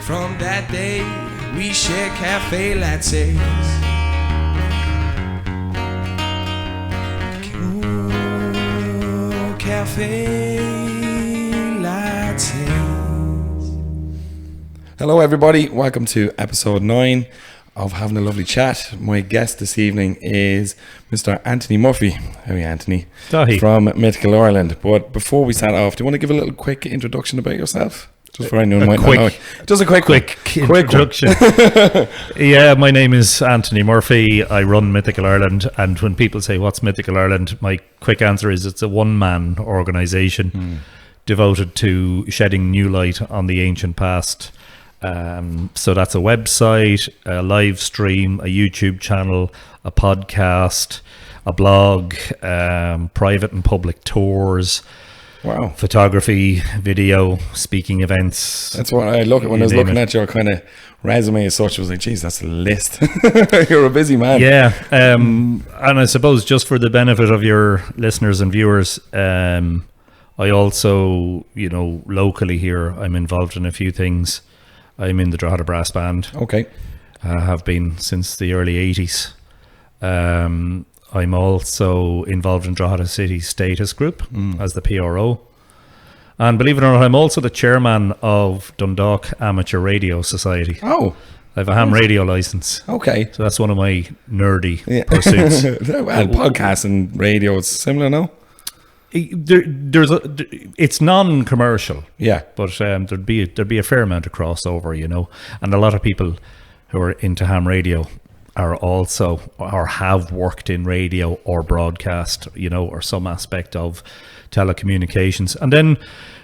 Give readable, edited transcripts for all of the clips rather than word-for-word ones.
From that day, we share cafe lattes. Ooh, cafe lattes. Hello everybody, welcome to episode 9 of Having a Lovely Chat. My guest this evening is Mr. Anthony Murphy. How are you, Anthony? Dahi. From Mythical Ireland. But before we start off, do you want to give a little quick introduction about yourself? Just for anyone who might not know. Just a quick introduction. Yeah, my name is Anthony Murphy. I run Mythical Ireland, and when people say what's Mythical Ireland, my quick answer is it's a one-man organisation devoted to shedding new light on the ancient past. So that's a website, a live stream, a YouTube channel, a podcast, a blog, private and public tours. Wow. Photography, video, speaking events. That's what I look at when I was looking at your kind of resume as such. I was like, geez, that's a list. You're a busy man. Yeah. And I suppose just for the benefit of your listeners and viewers, I also, locally here, I'm involved in a few things. I'm in the Drogheda Brass Band. Okay. I have been since the early 80s. I'm also involved in Drogheda City Status Group as the PRO. And believe it or not, I'm also the chairman of Dundalk Amateur Radio Society. Oh. I have a ham radio license. Okay. So that's one of my nerdy pursuits. Well, podcasts and radio, it's similar, no? It's non-commercial. Yeah. But there'd be a fair amount of crossover, And a lot of people who are into ham radio are also or have worked in radio or broadcast, or some aspect of telecommunications. And then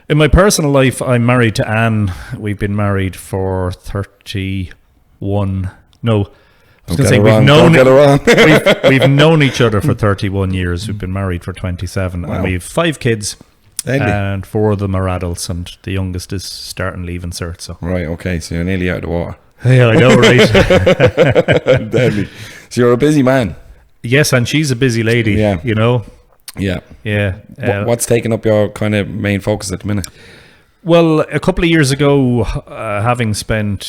in my personal life, I'm married to Anne. We've been married for 31. No, I was going to say we've known each other for 31 years. We've been married for 27, and we have 5 kids. And 4 of them are adults, and the youngest is starting leaving cert. So right, okay, so you're nearly out of the water. Yeah, I know, right? Deadly. So you're a busy man. Yes, and she's a busy lady. Yeah. Yeah. What's taking up your kind of main focus at the minute? Well, a couple of years ago, having spent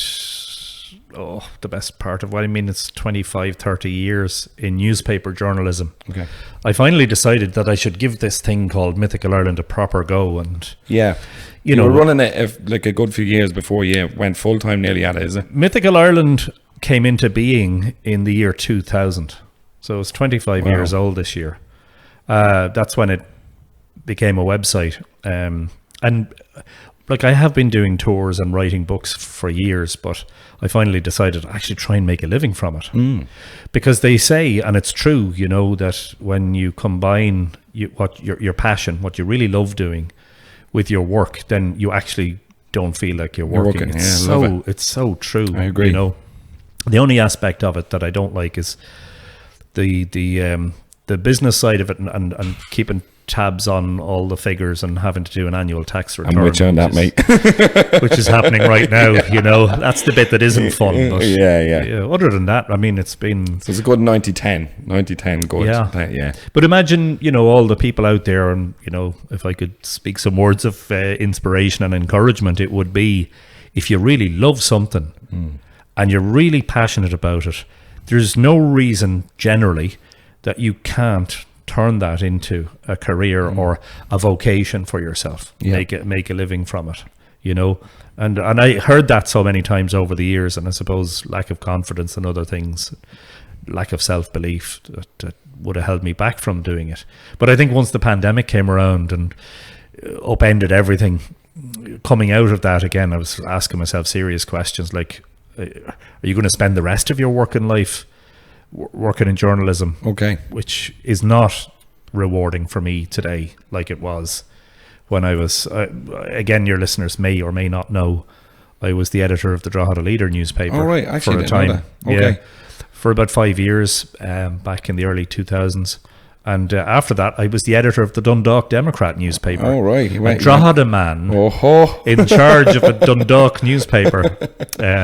the best part of it's 25, 30 years in newspaper journalism. Okay. I finally decided that I should give this thing called Mythical Ireland a proper go. And yeah. You were running it like a good few years before you went full-time nearly at it, is it? Mythical Ireland came into being in the year 2000. So it's 25 years old this year. That's when it became a website. And I have been doing tours and writing books for years, but I finally decided to actually try and make a living from it. Because they say, and it's true, that when you combine your passion, what you really love doing, with your work, then you actually don't feel like you're working. It's so true. I agree. The only aspect of it that I don't like is the business side of it and keeping tabs on all the figures and having to do an annual tax return. I'm with you on that, mate. Which is happening right now. That's the bit that isn't fun. But yeah. Other than that, it's been. So it's a good 90-10 good. Yeah. But imagine, all the people out there, and if I could speak some words of inspiration and encouragement, it would be if you really love something and you're really passionate about it, there's no reason generally that you can't turn that into a career or a vocation for yourself. Make a living from it, and I heard that so many times over the years, and I suppose lack of confidence and other things, lack of self-belief that would have held me back from doing it. But I think once the pandemic came around and upended everything, coming out of that again, I was asking myself serious questions like, are you going to spend the rest of your working life working in journalism, which is not rewarding for me today like it was when I was again, your listeners may or may not know, I was the editor of the Drogheda Leader newspaper for a time. For about 5 years, back in the early 2000s, And after that, I was the editor of the Dundalk Democrat newspaper. Oh, right. A Drogheda man Oh, in charge of a Dundalk newspaper.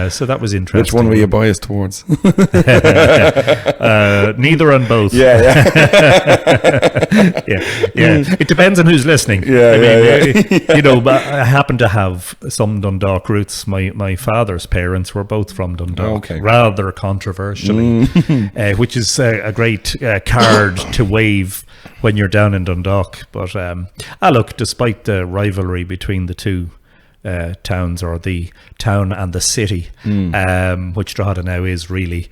So that was interesting. which one were you biased towards? Neither on both. Yeah. It depends on who's listening. You know, but I happen to have some Dundalk roots. My father's parents were both from Dundalk, rather controversially, which is a great card to wave when you're down in Dundalk. But look, despite the rivalry between the two towns, or the town and the city, which Drogheda now is really,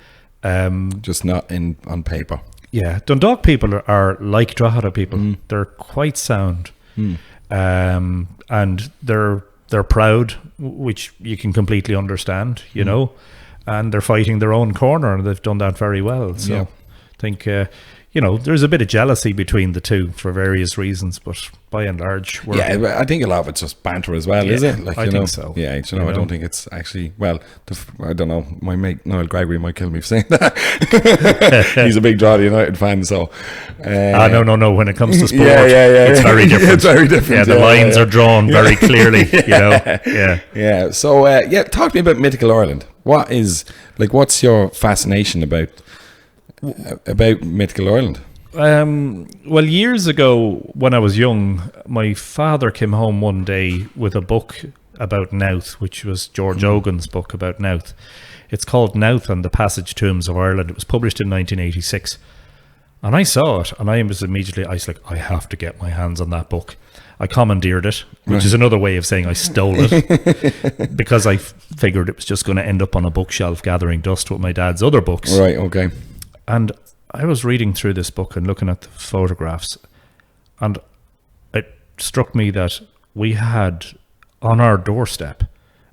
just not on paper. Yeah, Dundalk people are like Drogheda people. They're quite sound, and they're proud, which you can completely understand, you know, and they're fighting their own corner, and they've done that very well. So I think you know, there's a bit of jealousy between the two for various reasons, but by and large, I think a lot of it's just banter as well, is it? Like, I think so. Yeah, you know, I don't think it's actually, well, I don't know, my mate Noel Gregory might kill me for saying that. He's a big Drogheda United fan, so... no, when it comes to sport, it's very different. It's very different. Yeah, the lines are drawn very clearly, you know. Yeah, so, talk to me about Mythical Ireland. What's your fascination about Mythical Ireland? Well, years ago when I was young, my father came home one day with a book about Nowth, which was George Ogan's book about Nowth. It's called Nowth and the Passage Tombs of Ireland. It was published in 1986. And I saw it, and I was like, I have to get my hands on that book. I commandeered it, which is another way of saying I stole it, because I figured it was just going to end up on a bookshelf gathering dust with my dad's other books. Right, okay. And I was reading through this book and looking at the photographs, and it struck me that we had on our doorstep,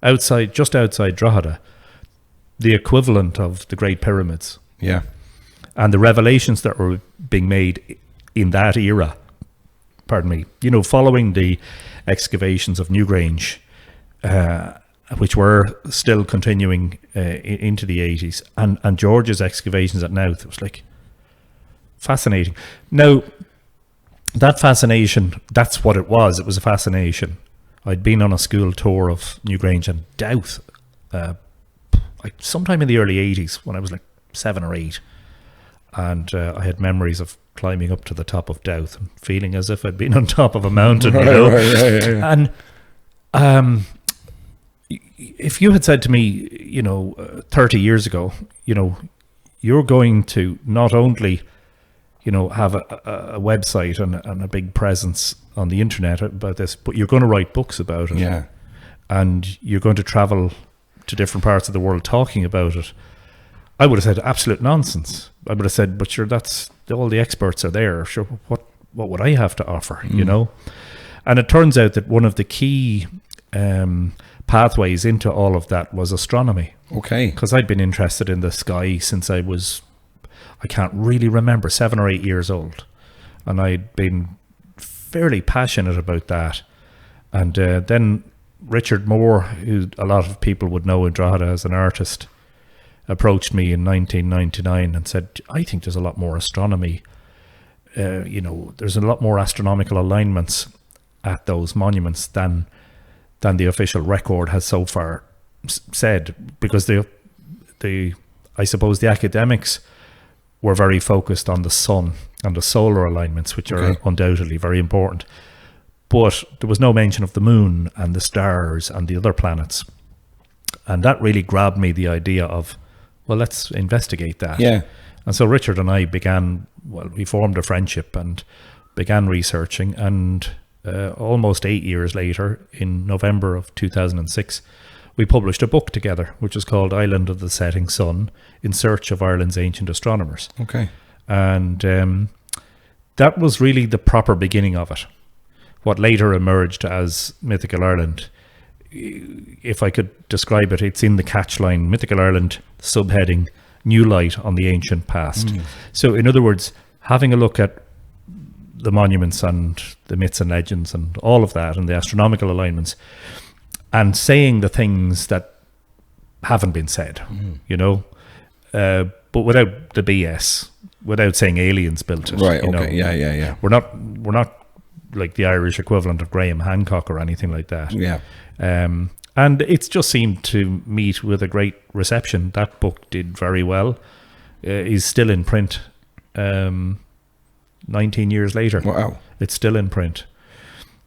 just outside Drogheda, the equivalent of the Great Pyramids. Yeah. And the revelations that were being made in that era, you know, following the excavations of Newgrange, which were still continuing into the 80s, and George's excavations at Nowth, it was like fascinating. Now, that fascination, that's what it was. It was a fascination. I'd been on a school tour of Newgrange and Dowth, like sometime in the early 80s when I was like 7 or 8. And I had memories of climbing up to the top of Dowth and feeling as if I'd been on top of a mountain, you know. Yeah. And if you had said to me, you know, 30 years ago, you know, you're going to not only, you know, have a website and a big presence on the internet about this, but you're going to write books about it. Yeah. And you're going to travel to different parts of the world talking about it. I would have said absolute nonsense. I would have said, but sure, that's all the experts are there. Sure, what would I have to offer, you know? And it turns out that one of the key pathways into all of that was astronomy. Okay. Because I'd been interested in the sky since I can't really remember, 7 or 8 years old. And I'd been fairly passionate about that. And then Richard Moore, who a lot of people would know in Drogheda as an artist, approached me in 1999 and said, I think there's a lot more astronomy, you know, there's a lot more astronomical alignments at those monuments than the official record has so far said, because I suppose the academics were very focused on the sun and the solar alignments, which are undoubtedly very important. But there was no mention of the moon and the stars and the other planets. And that really grabbed me, the idea of, well, let's investigate that. Yeah. And so Richard and I we formed a friendship and began researching. And almost 8 years later, in November of 2006, we published a book together, which is called Island of the Setting Sun, in Search of Ireland's Ancient Astronomers. Okay. And that was really the proper beginning of it. What later emerged as Mythical Ireland, if I could describe it, it's in the catchline, Mythical Ireland, subheading, New Light on the Ancient Past. So in other words, having a look at the monuments and the myths and legends and all of that and the astronomical alignments, and saying the things that haven't been said, you know, but without the BS, without saying aliens built it. Right. you know. Okay. Yeah. We're not like the Irish equivalent of Graham Hancock or anything like that. Yeah. And it's just seemed to meet with a great reception. That book did very well. Is still in print. 19 years later. Wow. It's still in print.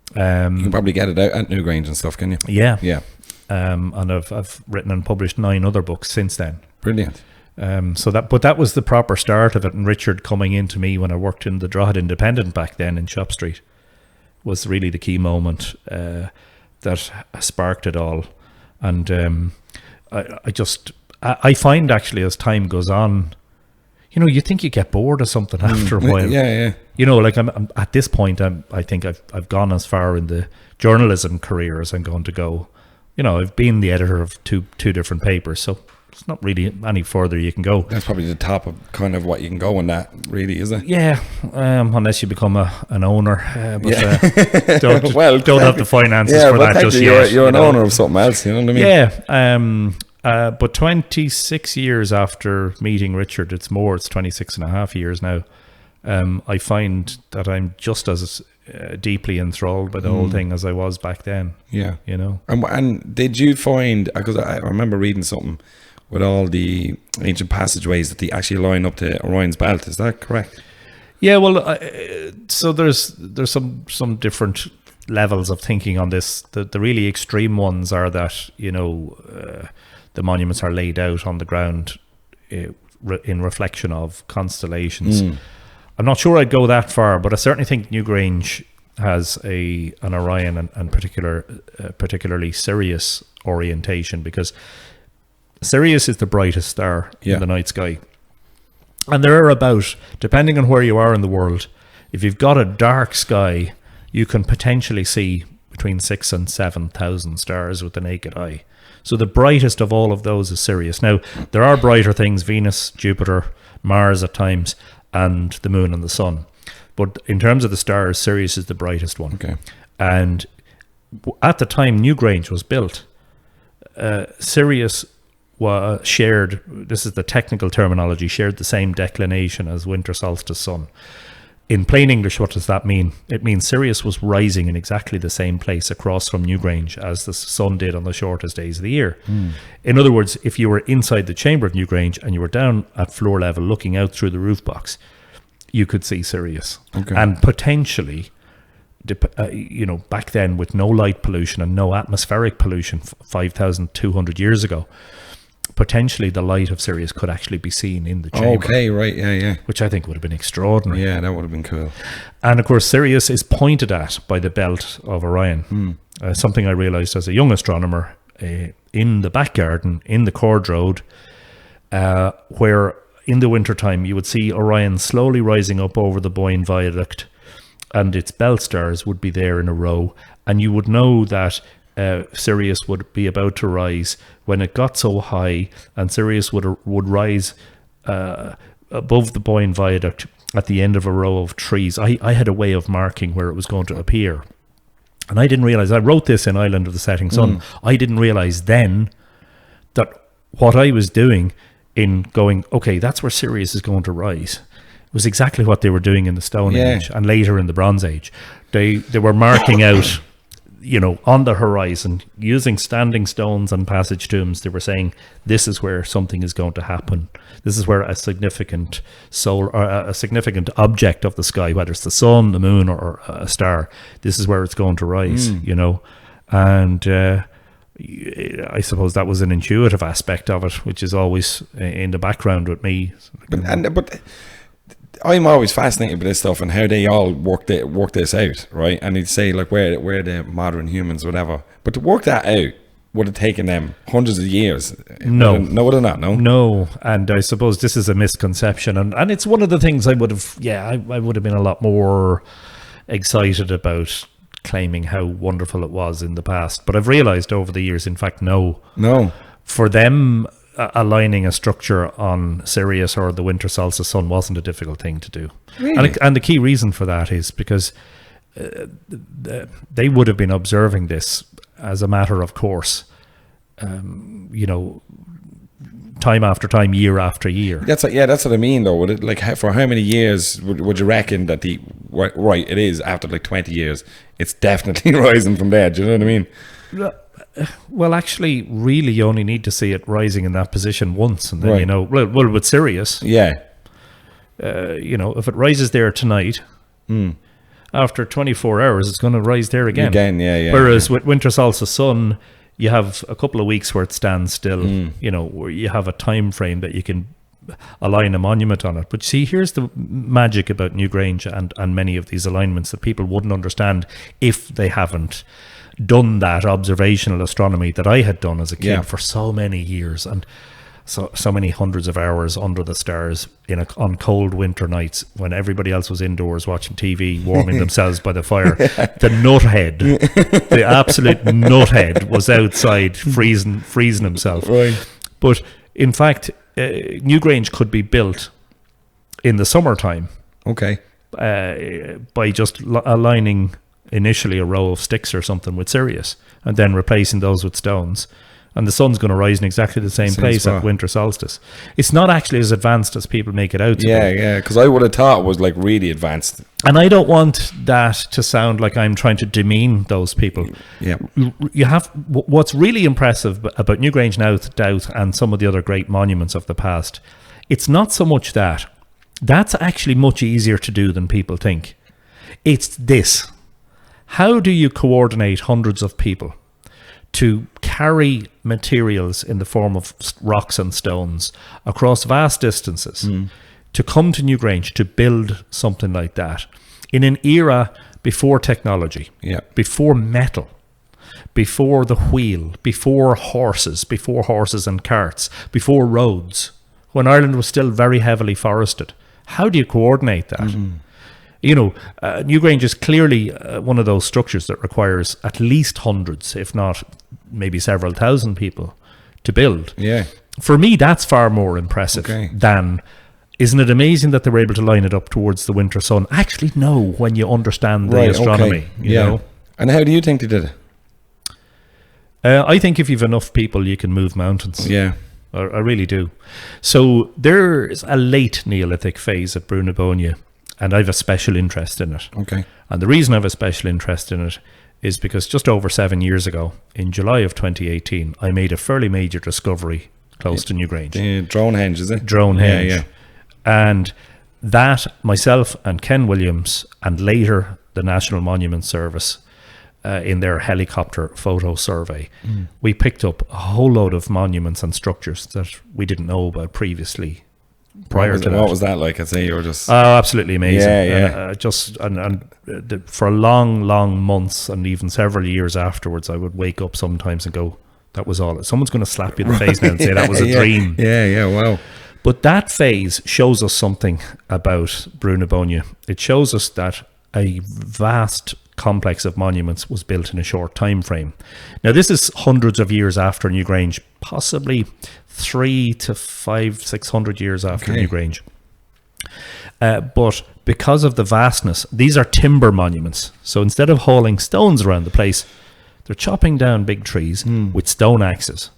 You can probably get it out at Newgrange and stuff, can you? Yeah. Yeah. And I've written and published 9 other books since then. Brilliant. But that was the proper start of it. And Richard coming into me when I worked in the Drogheda Independent back then in Shop Street was really the key moment that sparked it all. And I find actually as time goes on, you know, you think you get bored of something after a while. Yeah. You know, like I'm at this point, I think I've gone as far in the journalism career as I'm going to go. You know, I've been the editor of two different papers, so it's not really any further you can go. That's probably the top of kind of what you can go on that, really, is it? Yeah, unless you become an owner. But don't Well, don't have the finances for but that just technically yet. You're an owner of something else, you know what I mean? Yeah. But 26 years after meeting Richard, it's 26 and a half years now, I find that I'm just as deeply enthralled by the whole thing as I was back then. Yeah. You know. And did you find, because I remember reading something with all the ancient passageways that they actually line up to Orion's belt, is that correct? Yeah, well, so there's some different levels of thinking on this. The really extreme ones are that, you know, the monuments are laid out on the ground in reflection of constellations. I'm not sure I'd go that far, but I certainly think Newgrange has an Orion and particularly Sirius orientation, because Sirius is the brightest star in the night sky. And there are about, depending on where you are in the world, if you've got a dark sky, you can potentially see between 6,000 and 7,000 stars with the naked eye. So the brightest of all of those is Sirius. Now, there are brighter things, Venus, Jupiter, Mars at times, and the moon and the sun. But in terms of the stars, Sirius is the brightest one. Okay. And at the time Newgrange was built, Sirius shared, this is the technical terminology, shared the same declination as winter solstice sun. In plain English, what does that mean? It means Sirius was rising in exactly the same place across from Newgrange as the sun did on the shortest days of the year. In other words, if you were inside the chamber of Newgrange and you were down at floor level looking out through the roof box, you could see Sirius. Okay. And potentially, you know, back then with no light pollution and no atmospheric pollution 5,200 years ago, potentially the light of Sirius could actually be seen in the chamber. Okay, right, yeah. Which I think would have been extraordinary. Yeah, that would have been cool. And of course, Sirius is pointed at by the belt of Orion. Something I realised as a young astronomer in the back garden, in the Cord Road, where in the wintertime you would see Orion slowly rising up over the Boyne Viaduct, and its belt stars would be there in a row, and you would know that Sirius would be about to rise when it got so high, and Sirius would rise above the Boyne Viaduct at the end of a row of trees. I had a way of marking where it was going to appear, and I didn't realize, I wrote this in Island of the Setting Sun, I didn't realize then that what I was doing in going, okay, that's where Sirius is going to rise, was exactly what they were doing in the Stone Age and later in the Bronze Age. They were marking out, you know, on the horizon, using standing stones and passage tombs. They were saying, this is where something is going to happen. This is where a significant soul, or a significant object of the sky, whether it's the sun, the moon, or a star, this is where it's going to rise, you know. And I suppose that was an intuitive aspect of it, which is always in the background with me. But I'm always fascinated by this stuff and how they all work this out, right? And they'd say like we're the modern humans, whatever. But to work that out would have taken them hundreds of years. No, would have not. No, and I suppose this is a misconception, and it's one of the things I would have. Yeah, I would have been a lot more excited about claiming how wonderful it was in the past. But I've realised over the years, in fact, no. For them, aligning a structure on Sirius or the winter solstice sun wasn't a difficult thing to do. Really? And the key reason for that is because they would have been observing this as a matter of course, you know, time after time, year after year. That's what I mean though. Would it, like, for how many years would you reckon that right? It is after like 20 years. It's definitely rising from there. Do you know what I mean? Well, actually, really, you only need to see it rising in that position once, and then Right. you know. Well, with Sirius, Yeah. you know, if it rises there tonight, after 24 hours, it's going to rise there again. Yeah. Whereas with winter solstice sun, you have a couple of weeks where it stands still. You know, where you have a time frame that you can align a monument on it. But see, here's the magic about Newgrange and many of these alignments that people wouldn't understand if they haven't done that observational astronomy that I had done as a kid Yeah. for so many years, and so many hundreds of hours under the stars on cold winter nights when everybody else was indoors watching TV, warming themselves by the fire. The nuthead, the absolute nuthead, was outside freezing himself. Right. But in fact, Newgrange could be built in the summertime Okay. by just aligning initially a row of sticks or something with Sirius, and then replacing those with stones. And the sun's going to rise in exactly the same place spot. at winter solstice. It's not actually as advanced as people make it out to be. Yeah. Because I would have thought it was like really advanced. And I don't want that to sound like I'm trying to demean those people. Yeah. You have what's really impressive about Newgrange now, Doubt, and some of the other great monuments of the past. It's not so much that. That's actually much easier to do than people think. It's this. How do you coordinate hundreds of people to carry materials in the form of rocks and stones across vast distances to come to Newgrange to build something like that in an era before technology, before metal, before the wheel, before horses and carts, before roads, when Ireland was still very heavily forested? How do you coordinate that? You know, Newgrange is clearly one of those structures that requires at least hundreds, if not maybe several thousand people to build. Yeah. For me, that's far more impressive than, isn't it amazing that they were able to line it up towards the winter sun? Actually, no, when you understand the astronomy. You know? And how do you think they did it? I think if you've enough people, you can move mountains. Yeah. I really do. So there's a late Neolithic phase at Brunebonia, and I have a special interest in it. Okay. And the reason I have a special interest in it is because just over 7 years ago, in July of 2018, I made a fairly major discovery close to Newgrange. Dronehenge, is it? Dronehenge. Yeah. And that, myself and Ken Williams, and later the National Monument Service, in their helicopter photo survey, we picked up a whole load of monuments and structures that we didn't know about previously. Prior to that, what was that like? I'd say you were just absolutely amazing. Yeah. For long months and even several years afterwards, I would wake up sometimes and go, "That was all." Someone's going to slap you in the face now and say that was a dream. Yeah. Wow. But that phase shows us something about Brunebonia. It shows us that a vast complex of monuments was built in a short time frame. Now, this is hundreds of years after Newgrange, possibly 300 to 600 years after Newgrange. But because of the vastness, these are timber monuments. So instead of hauling stones around the place, they're chopping down big trees with stone axes,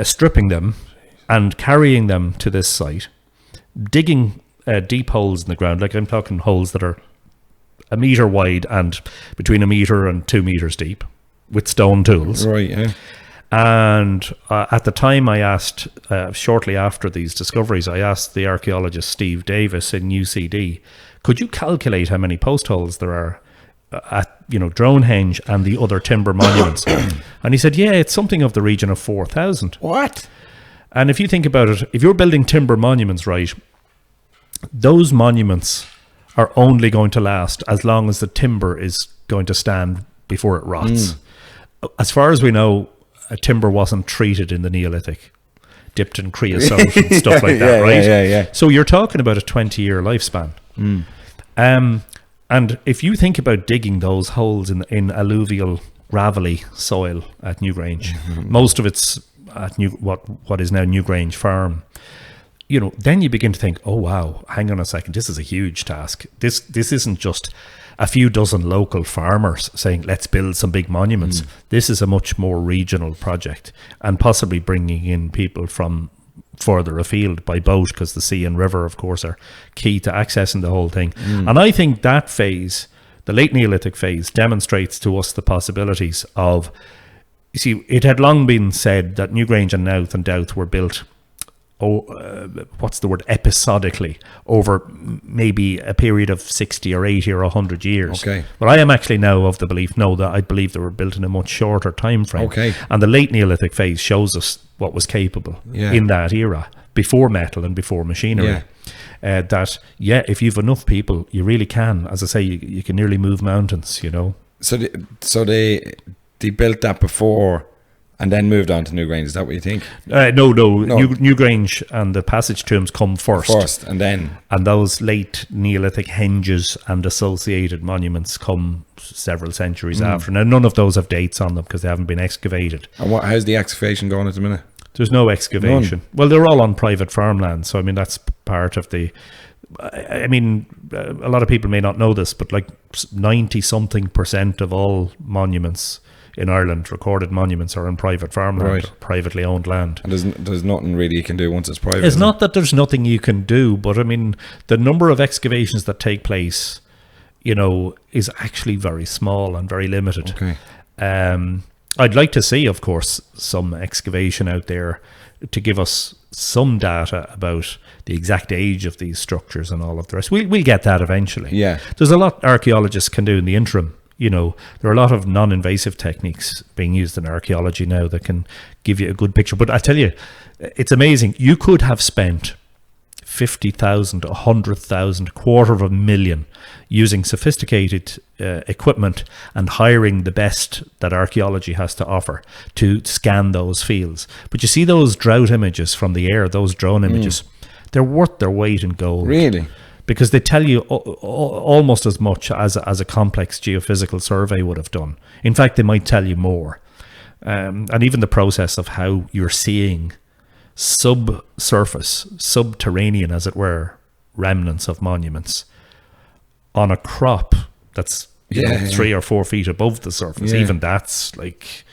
stripping them and carrying them to this site, digging deep holes in the ground. Like, I'm talking holes that are a metre wide and between a metre and 2 metres deep with stone tools. Right, yeah. And at the time I asked, shortly after these discoveries, I asked the archaeologist Steve Davis in UCD, could you calculate how many post holes there are at, Dronehenge and the other timber monuments? And he said, yeah, it's something of the region of 4,000. What? And if you think about it, if you're building timber monuments, right, those monuments are only going to last as long as the timber is going to stand before it rots. As far as we know, timber wasn't treated in the Neolithic, dipped in creosote and stuff like that, right? Yeah. So you're talking about a 20-year lifespan. And if you think about digging those holes in alluvial, gravelly soil at Newgrange, most of it's at what is now Newgrange Farm, then you begin to think, oh wow, hang on a second, this is a huge task. This isn't just a few dozen local farmers saying, let's build some big monuments. This is a much more regional project, and possibly bringing in people from further afield by boat, because the sea and river, of course, are key to accessing the whole thing. And I think that phase, the late Neolithic phase, demonstrates to us the possibilities of, you see, it had long been said that Newgrange and Nowth and Dowth were built, episodically, over maybe a period of 60 or 80 or 100 years. Okay. But I am actually now of the belief, I believe they were built in a much shorter time frame. Okay. And the late Neolithic phase shows us what was capable in that era, before metal and before machinery. If you've enough people, you really can. As I say, you can nearly move mountains, you know. So they built that before and then moved on to Newgrange. Is that what you think? No. Newgrange and the passage tombs come first. And those late Neolithic henges and associated monuments come several centuries after. Now, none of those have dates on them because they haven't been excavated. And how's the excavation going at the minute? There's no excavation. None. Well, they're all on private farmland, so I mean that's part of the. I mean, a lot of people may not know this, but like 90-something% of all monuments in Ireland, recorded monuments, are on private farmland, or privately owned land. And there's nothing really you can do once it's private. It's not that there's nothing you can do, but I mean, the number of excavations that take place, you know, is actually very small and very limited. Okay. I'd like to see, of course, some excavation out there to give us some data about the exact age of these structures and all of the rest. We'll get that eventually. Yeah. There's a lot archaeologists can do in the interim. You know, there are a lot of non-invasive techniques being used in archaeology now that can give you a good picture. But I tell you, it's amazing. You could have spent 50,000, 100,000, $250,000 using sophisticated equipment and hiring the best that archaeology has to offer to scan those fields. But you see those drought images from the air, those drone images, they're worth their weight in gold. Really? Because they tell you almost as much as a complex geophysical survey would have done. In fact, they might tell you more. And even the process of how you're seeing subsurface, subterranean, as it were, remnants of monuments on a crop that's 3 or 4 feet above the surface. Even that's like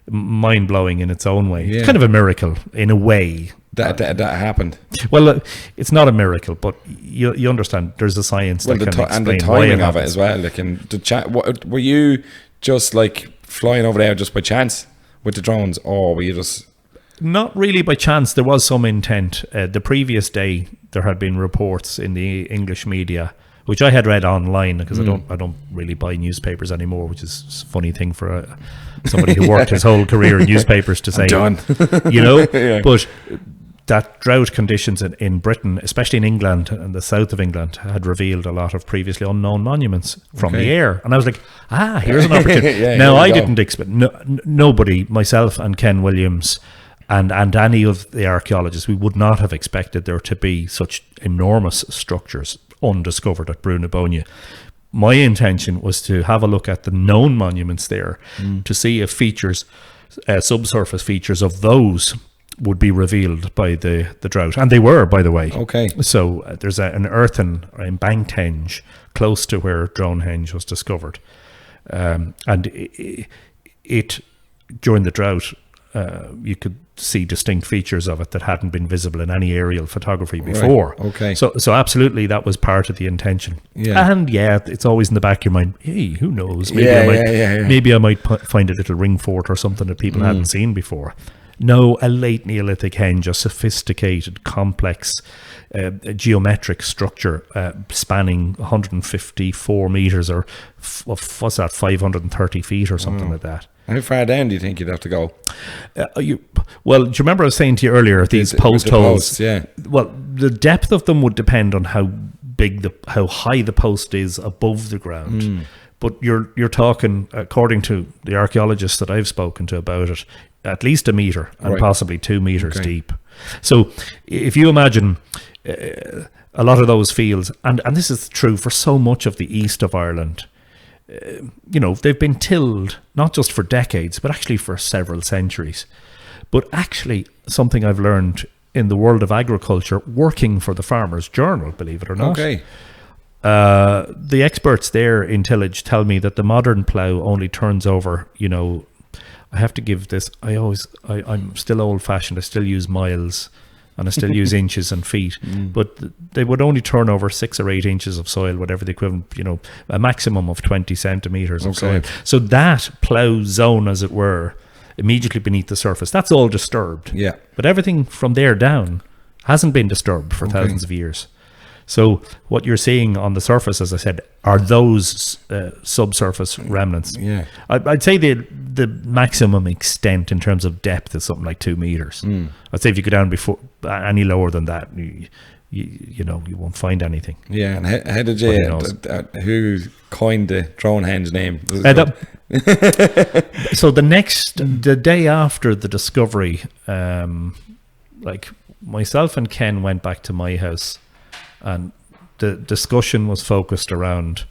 mind-blowing in its own way. It's kind of a miracle in a way. That happened. Well, it's not a miracle, but you understand there's a science that can explain and the timing of it as well. Like, were you just like flying over there just by chance with the drones, or were you just... Not really by chance. There was some intent. The previous day, there had been reports in the English media, which I had read online because I don't really buy newspapers anymore, which is a funny thing for somebody who worked his whole career in newspapers to say. Done. You know, but that drought conditions in Britain, especially in England and the south of England, had revealed a lot of previously unknown monuments from the air. And I was like, here's an opportunity. Now, I didn't expect, nobody, myself and Ken Williams, and any of the archaeologists, we would not have expected there to be such enormous structures undiscovered at Brunabonia. My intention was to have a look at the known monuments there to see if features, subsurface features of those would be revealed by the drought. And they were, by the way. Okay. So there's an earthen embanked henge close to where Dronehenge was discovered. And it during the drought, you could see distinct features of it that hadn't been visible in any aerial photography before. Right. Okay. So absolutely that was part of the intention. Yeah. And it's always in the back of your mind, hey, who knows? Maybe I might find a little ring fort or something that people hadn't seen before. No, a late Neolithic henge, a sophisticated, complex geometric structure spanning 154 meters or what's that, 530 feet or something like that. How far down do you think you'd have to go? Do you remember I was saying to you earlier, these post holes? Well, the depth of them would depend on how high the post is above the ground. But you're talking, according to the archaeologists that I've spoken to about it, at least a metre and possibly 2 metres deep. So if you imagine a lot of those fields, and this is true for so much of the east of Ireland, they've been tilled not just for decades, but actually for several centuries. But actually, something I've learned in the world of agriculture, working for the Farmer's Journal, believe it or not. Okay. The experts there in tillage tell me that the modern plough only turns over, I have to give this, I'm still old fashioned, I still use miles and I still use inches and feet, but they would only turn over 6 or 8 inches of soil, whatever the equivalent, a maximum of 20 centimeters of soil. So that plough zone, as it were, immediately beneath the surface, that's all disturbed. Yeah. But everything from there down hasn't been disturbed for thousands of years. So what you're seeing on the surface, as I said, are those subsurface remnants. Yeah. I'd say the maximum extent in terms of depth is something like 2 meters. I'd say if you go down before any lower than that, you won't find anything. Yeah, and how did you? Who coined the Dronehenge name? So the day after the discovery, like myself and Ken went back to my house, and the discussion was focused around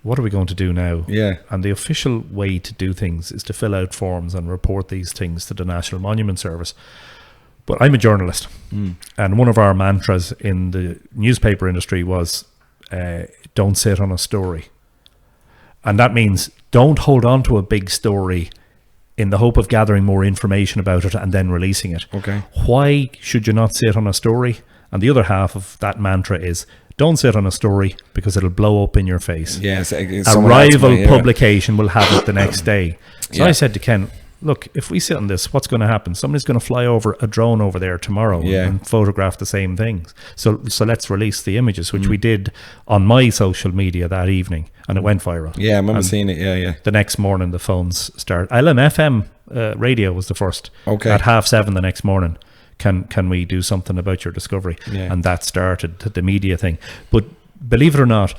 what are we going to do now? Yeah. And the official way to do things is to fill out forms and report these things to the National Monument Service. But I'm a journalist, and one of our mantras in the newspaper industry was don't sit on a story. And that means don't hold on to a big story in the hope of gathering more information about it and then releasing it. Okay. Why should you not sit on a story? And the other half of that mantra is don't sit on a story because it'll blow up in your face. Yes, a rival publication will have it the next day. So I said to Ken, look, if we sit on this, what's going to happen? Somebody's going to fly over a drone over there tomorrow and photograph the same things. So let's release the images, which we did on my social media that evening, and it went viral. Yeah, I remember seeing it. Yeah. The next morning, the phones start. LMFM radio was the first. Okay. At 7:30 the next morning. Can we do something about your discovery? Yeah. And that started the media thing. But believe it or not,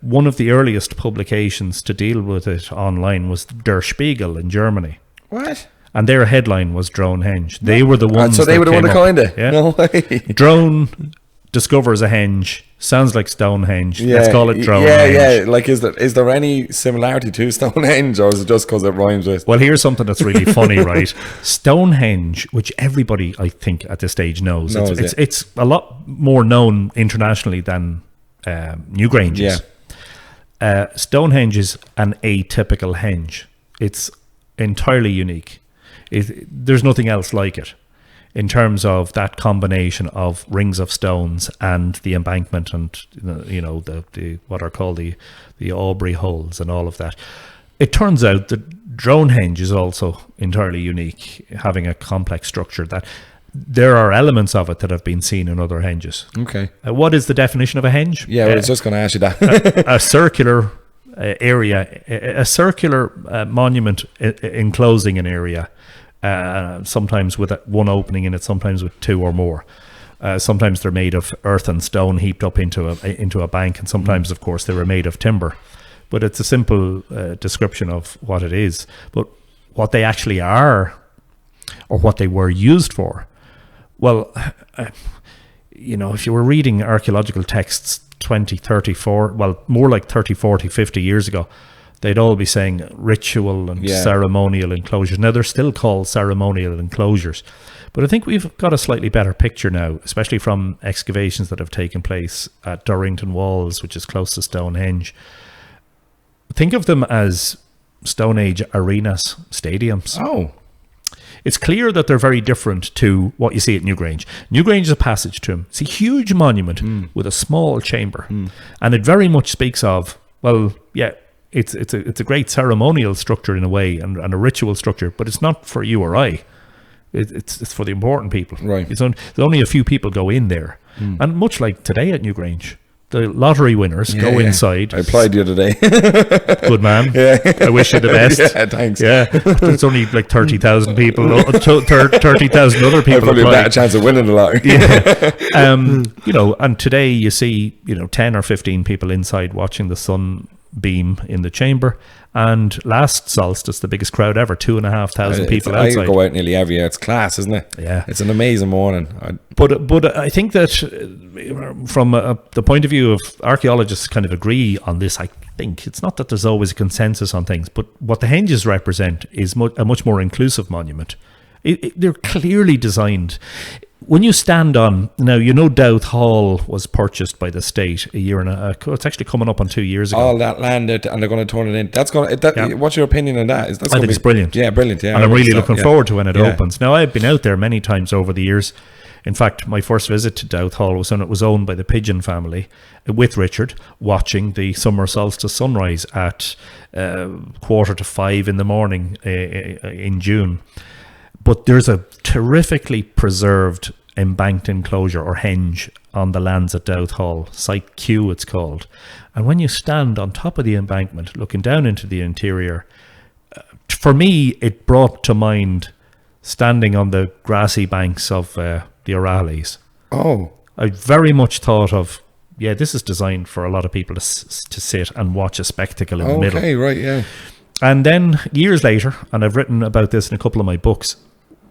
one of the earliest publications to deal with it online was Der Spiegel in Germany. What? And their headline was Dronehenge. They were the ones. So they were the one that coined it. Yeah. No way. Drone discovers a henge. Sounds like Stonehenge. Let's call it Dronehenge. Yeah. Like, is there any similarity to Stonehenge, or is it just because it rhymes with? Well, here's something that's really funny, right? Stonehenge, which everybody I think at this stage knows, it's a lot more known internationally than Newgrange is. Yeah. Stonehenge is an atypical henge. It's entirely unique. There's nothing else like it in terms of that combination of rings of stones and the embankment and the what are called the Aubrey holes and all of that. It turns out that Dronehenge is also entirely unique, having a complex structure that there are elements of it that have been seen in other henges. Okay. What is the definition of a henge? Yeah, I was just going to ask you that. a circular area, a circular monument enclosing an area, sometimes with one opening in it, sometimes with 2 or more. Sometimes they're made of earth and stone heaped up into a bank, and sometimes, of course, they were made of timber. But it's a simple description of what it is. But what they actually are, or what they were used for, well, if you were reading archaeological texts 20, 30, 40, well, more like 30, 40, 50 years ago, they'd all be saying ritual and ceremonial enclosures. Now, they're still called ceremonial enclosures. But I think we've got a slightly better picture now, especially from excavations that have taken place at Durrington Walls, which is close to Stonehenge. Think of them as Stone Age arenas, stadiums. Oh. It's clear that they're very different to what you see at Newgrange. Newgrange is a passage tomb. It's a huge monument with a small chamber. And it very much speaks of, it's a great ceremonial structure in a way, and a ritual structure, but it's not for you or I. It's for the important people. Right. There's only a few people go in there. And much like today at Newgrange, the lottery winners go inside. I applied the other day. Good man. I wish you the best. Yeah, thanks. Yeah, there's only like 30,000 people, 30,000 other people. Probably a better chance of winning the lottery. And today you see, 10 or 15 people inside watching the sun beam in the chamber. And last solstice, the biggest crowd ever, 2,500 people outside. I go out nearly every year. It's class, isn't it? Yeah. It's an amazing morning. But I think that from the point of view of archaeologists kind of agree on this, I think. It's not that there's always a consensus on things, but what the henges represent is a much more inclusive monument. They're clearly designed. when you stand on, now, Dowth Hall was purchased by the state a year and it's actually coming up on 2 years ago. All that land, and they're going to turn it in. That's going to. What's your opinion on that? I think it's brilliant. Yeah, brilliant. Yeah, and I'm really looking forward to when it opens. Now, I've been out there many times over the years. In fact, my first visit to Dowth Hall was when it was owned by the Pigeon family, with Richard, watching the summer solstice sunrise at 4:45 in the morning in June. But there's a terrifically preserved embanked enclosure or henge on the lands at Dowth Hall, Site Q it's called. And when you stand on top of the embankment looking down into the interior, for me it brought to mind standing on the grassy banks of the Orales. Oh, I very much thought of, this is designed for a lot of people to sit and watch a spectacle in the middle. Okay, right, yeah. And then years later, and I've written about this in a couple of my books,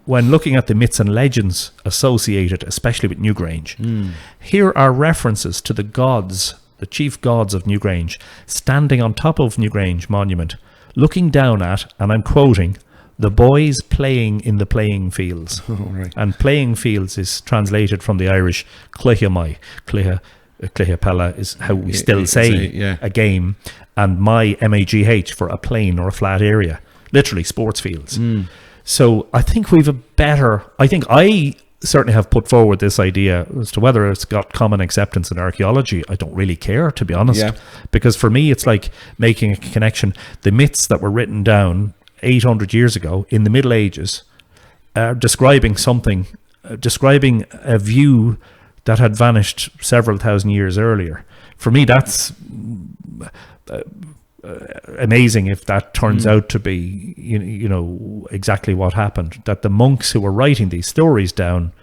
when looking at the myths and legends associated, especially with Newgrange, here are references to the gods, the chief gods of Newgrange, standing on top of Newgrange monument, looking down at, and I'm quoting, the boys playing in the playing fields. Oh, right. And playing fields is translated from the Irish clihemai. Clihepella is how we still say a game, and magh for a plain or a flat area, literally sports fields. So I think I certainly have put forward this idea as to whether it's got common acceptance in archaeology. I don't really care, to be honest, because for me it's like making a connection. The myths that were written down 800 years ago in the Middle Ages, describing a view that had vanished several thousand years earlier. For me, that's amazing if that turns out to be exactly what happened, that the monks who were writing these stories down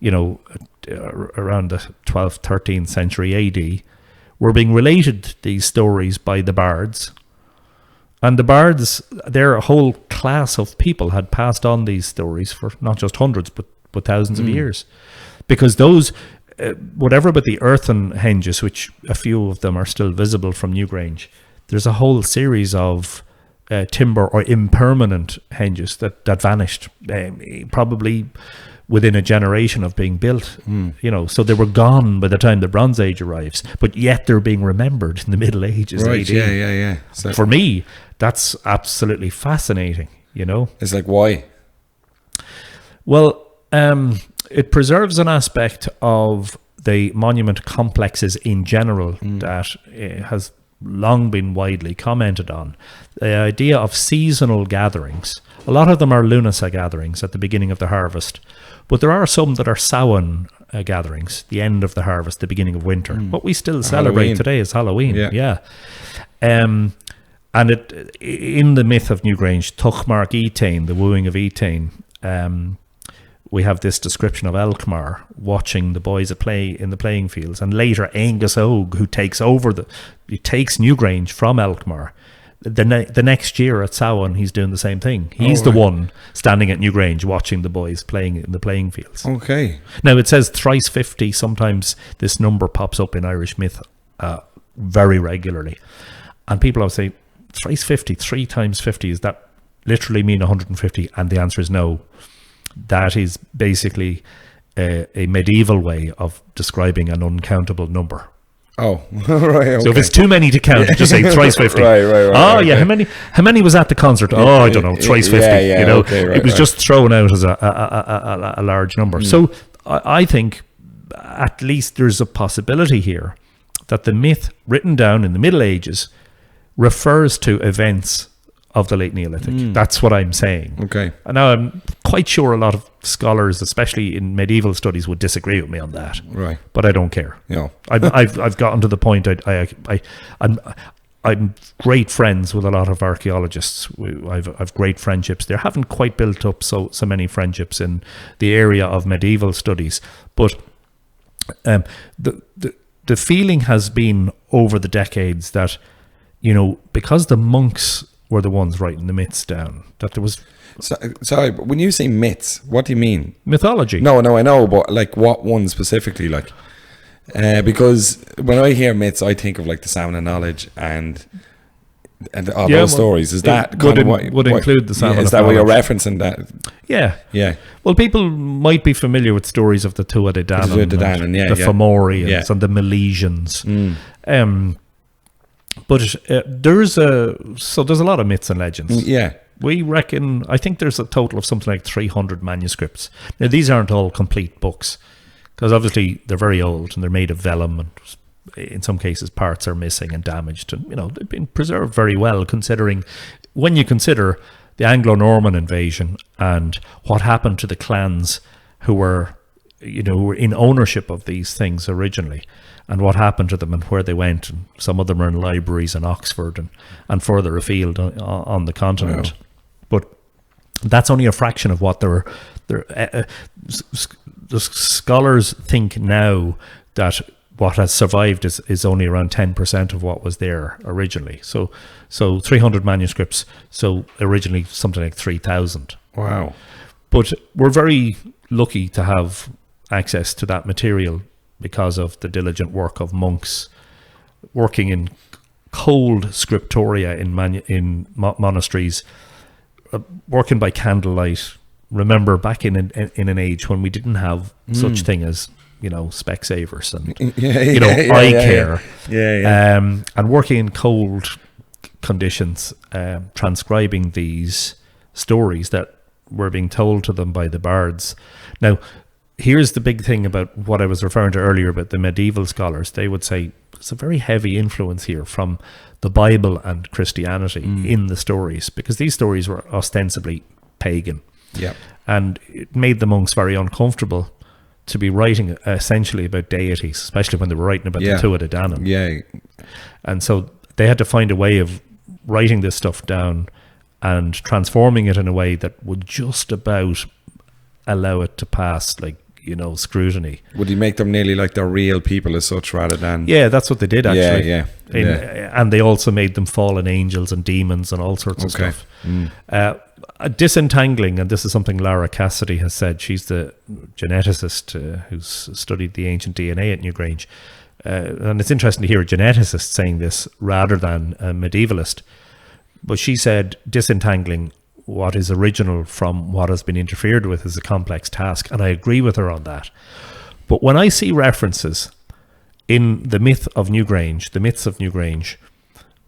around the 12th 13th century AD were being related these stories by the bards, and the bards, their whole class of people, had passed on these stories for not just hundreds but thousands of years, because those whatever about the earthen henges, which a few of them are still visible from Newgrange, there's a whole series of timber or impermanent henges that vanished, probably within a generation of being built. So they were gone by the time the Bronze Age arrives, but yet they're being remembered in the Middle Ages. Right, AD. yeah. So for me, that's absolutely fascinating. It's like, why? Well, it preserves an aspect of the monument complexes in general that has long been widely commented on. The idea of seasonal gatherings. A lot of them are Lunasa gatherings at the beginning of the harvest, but there are some that are Samhain gatherings, the end of the harvest, the beginning of winter. What we still celebrate today is Halloween. And it, in the myth of Newgrange, Tuchmark Etain, the wooing of Etain, we have this description of Elkmar watching the boys at play in the playing fields, and later Angus Og, who takes Newgrange from Elkmar. The next year at Samhain, he's doing the same thing. He's the one standing at Newgrange watching the boys playing in the playing fields. Okay. Now it says thrice 50. Sometimes this number pops up in Irish myth very regularly, and people always say thrice 50, 3 times 50. Does that literally mean 150? And the answer is no. That is basically a medieval way of describing an uncountable number. Oh, right. Okay. So if it's too many to count, just say thrice 50. Right. Okay. How many was at the concert? I don't know, thrice 50. It was just thrown out as a large number. So I think at least there's a possibility here that the myth written down in the Middle Ages refers to events of the late Neolithic. That's what I'm saying. Okay. And now I'm quite sure a lot of scholars, especially in medieval studies, would disagree with me on that. Right. But I don't care. No. I've gotten to the point. I'm great friends with a lot of archaeologists. I've great friendships. They haven't quite built up so many friendships in the area of medieval studies, but the feeling has been over the decades that, because the monks were the ones writing the myths down, that there was... Sorry, but when you say myths, what do you mean? Mythology. No, I know, but like what one specifically? Like, because when I hear myths, I think of like the Salmon of Knowledge, and And all those stories, is that would include the salmon? Is that what you're referencing? That yeah. Well, people might be familiar with stories of the Tuatha De Danann, the Fomorians, and the Milesians. But there's a lot of myths and legends. Yeah. We reckon, I think there's a total of something like 300 manuscripts. Now, these aren't all complete books, because obviously they're very old and they're made of vellum, and in some cases parts are missing and damaged, and they've been preserved very well, considering when you consider the Anglo-Norman invasion and what happened to the clans who were in ownership of these things originally, and what happened to them and where they went, and some of them are in libraries in Oxford and further afield on the continent. Wow. But that's only a fraction of what the scholars think now, that what has survived is only around 10% of what was there originally. So 300 manuscripts, so originally something like 3,000. Wow. But we're very lucky to have access to that material because of the diligent work of monks working in cold scriptoria in monasteries, working by candlelight. Remember, back in an age when we didn't have such thing as Specsavers and eye care, and working in cold conditions, transcribing these stories that were being told to them by the bards. Now, here's the big thing about what I was referring to earlier about the medieval scholars. They would say it's a very heavy influence here from the Bible and Christianity in the stories, because these stories were ostensibly pagan. Yeah. And it made the monks very uncomfortable to be writing essentially about deities, especially when they were writing about the Tuatha De Danann. Yeah. And so they had to find a way of writing this stuff down and transforming it in a way that would just about allow it to pass, scrutiny. Would you make them nearly like they're real people as such, rather than... Yeah, that's what they did, actually. Yeah. And they also made them fallen angels and demons and all sorts of stuff. Disentangling, and this is something Lara Cassidy has said, she's the geneticist who's studied the ancient DNA at Newgrange, and it's interesting to hear a geneticist saying this rather than a medievalist, but she said disentangling what is original from what has been interfered with is a complex task, and I agree with her on that. But when I see references in the myths of Newgrange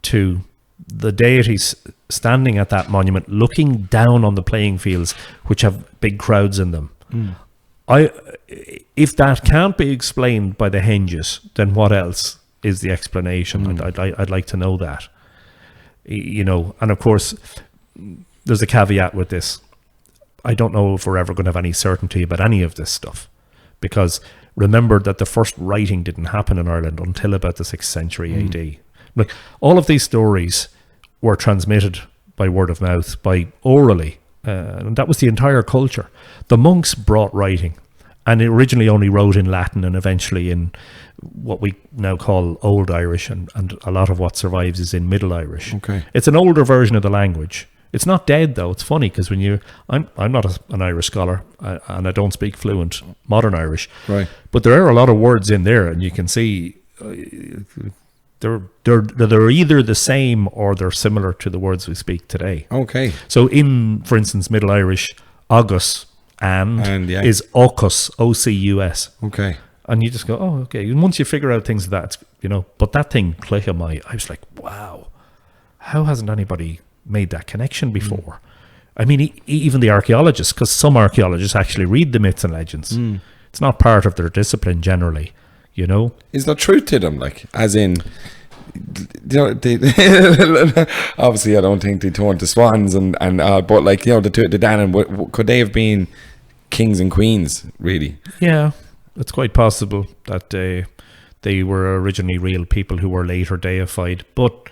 to the deities standing at that monument looking down on the playing fields which have big crowds in them, if that can't be explained by the henges, then what else is the explanation? I'd like to know that. And of course there's a caveat with this. I don't know if we're ever going to have any certainty about any of this stuff, because remember that the first writing didn't happen in Ireland until about the 6th century AD. Like, all of these stories were transmitted by word of mouth, by orally, and that was the entire culture. The monks brought writing, and originally only wrote in Latin and eventually in what we now call Old Irish, and a lot of what survives is in Middle Irish. Okay. It's an older version of the language. It's not dead, though. It's funny because I'm not an Irish scholar, and I don't speak fluent modern Irish, right? But there are a lot of words in there, and you can see they're either the same or they're similar to the words we speak today. Okay. So in, for instance, Middle Irish, agus and is ocus, O-C-U-S. Okay. And you just go, oh, okay. And once you figure out things like that, but that thing, I was like, wow, how hasn't anybody made that connection before? I mean, even the archaeologists, because some archaeologists actually read the myths and legends. It's not part of their discipline generally, Is there truth to them? Like, as in, obviously I don't think they turned to swans and but like, the Danann, could they have been kings and queens, really? Yeah, it's quite possible that they were originally real people who were later deified. But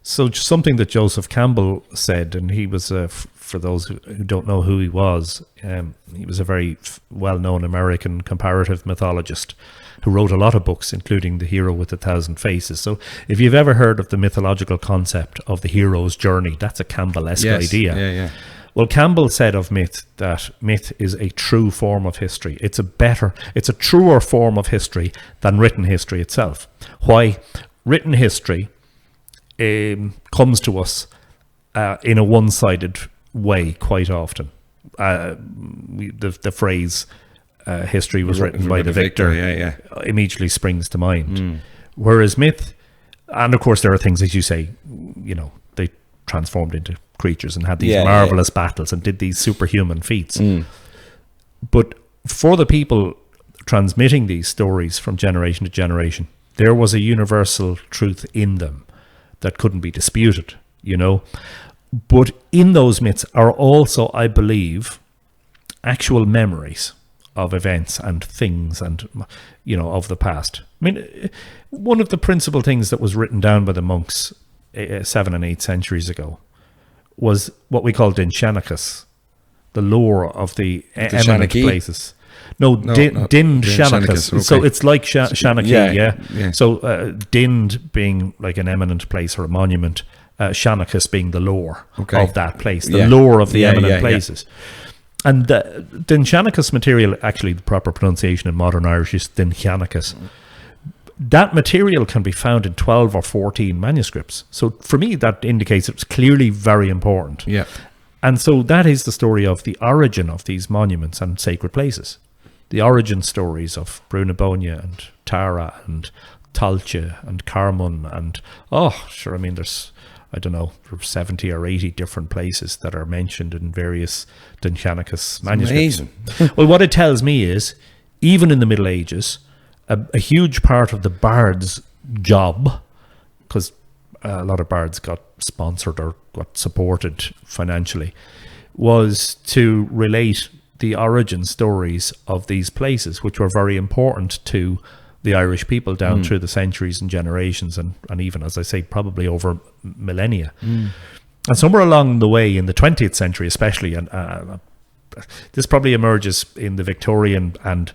so something that Joseph Campbell said, and he was, for those who don't know who he was a very well-known American comparative mythologist who wrote a lot of books, including The Hero with 1,000 Faces. So if you've ever heard of the mythological concept of the hero's journey, that's a Campbell-esque idea. Yeah. Well, Campbell said of myth that myth is a true form of history. It's a truer form of history than written history itself. Why? Written history comes to us in a one-sided way quite often. The phrase history was written by the victor immediately springs to mind. Whereas myth, and of course there are things, as you say, they transformed into creatures and had these marvelous battles and did these superhuman feats. But for the people transmitting these stories from generation to generation, there was a universal truth in them that couldn't be disputed, But in those myths are also, I believe, actual memories of events and things and, of the past. I mean, one of the principal things that was written down by the monks 7 and 8 centuries ago was what we call Dinshanachus, the lore of the eminent places. No, Din Shanachus. Okay. So it's like Shanachie, yeah. So Dind being like an eminent place or a monument, Shanachus being the lore of that place, the lore of the eminent places. And the Dinshanachus material, actually the proper pronunciation in modern Irish is Dinshanachus. That material can be found in 12 or 14 manuscripts. So for me, that indicates it's clearly very important. Yeah. And so that is the story of the origin of these monuments and sacred places. The origin stories of Brunabonia and Tara and Talcha and Carmon and, there's, there's 70 or 80 different places that are mentioned in various Dinshanachus manuscripts. Amazing. Well, what it tells me is, even in the Middle Ages, a huge part of the bard's job, because a lot of bards got sponsored or got supported financially, was to relate the origin stories of these places, which were very important to the Irish people down through the centuries and generations, and even, as I say, probably over millennia. And somewhere along the way in the 20th century especially, and this probably emerges in the Victorian and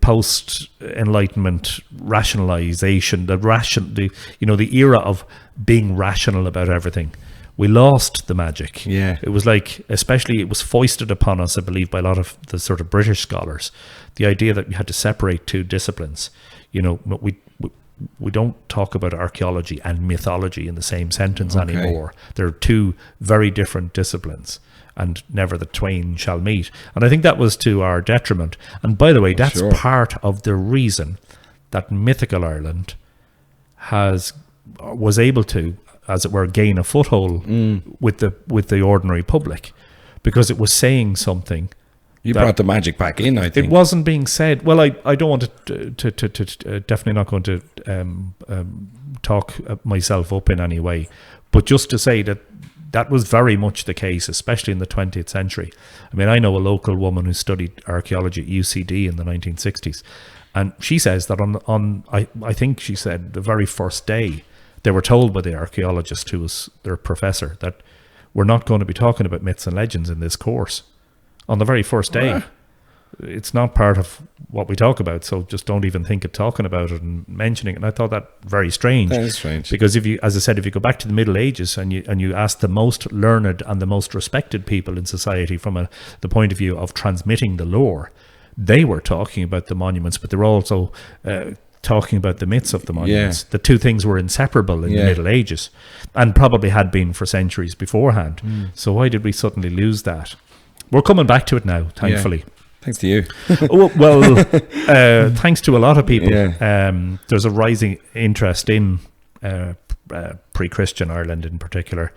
post-Enlightenment rationalization, the era of being rational about everything. We lost the magic. Yeah. It was like, especially it was foisted upon us, I believe, by a lot of the sort of British scholars, the idea that you had to separate two disciplines. We don't talk about archaeology and mythology in the same sentence anymore. They're two very different disciplines, and never the twain shall meet. And I think that was to our detriment. And by the way, that's part of the reason that Mythical Ireland was able to, as it were, gain a foothold with the ordinary public, because it was saying something. You brought the magic back in, I think. It wasn't being said. Well, I don't want to definitely not going to talk myself up in any way, but just to say that was very much the case, especially in the 20th century. I mean, I know a local woman who studied archaeology at UCD in the 1960s, and she says that I think she said the very first day, they were told by the archaeologist who was their professor that we're not going to be talking about myths and legends in this course. On the very first day. It's not part of what we talk about, so just don't even think of talking about it and mentioning it. And I thought that very strange. That is strange. Because if you go back to the Middle Ages and you ask the most learned and the most respected people in society from the point of view of transmitting the lore, they were talking about the monuments, but they were also talking about the myths of the monuments. The two things were inseparable in the Middle Ages, and probably had been for centuries beforehand. So why did we suddenly lose that? We're coming back to it now, thankfully. Yeah. Thanks to you. Well, thanks to a lot of people. There's a rising interest in pre-Christian Ireland in particular,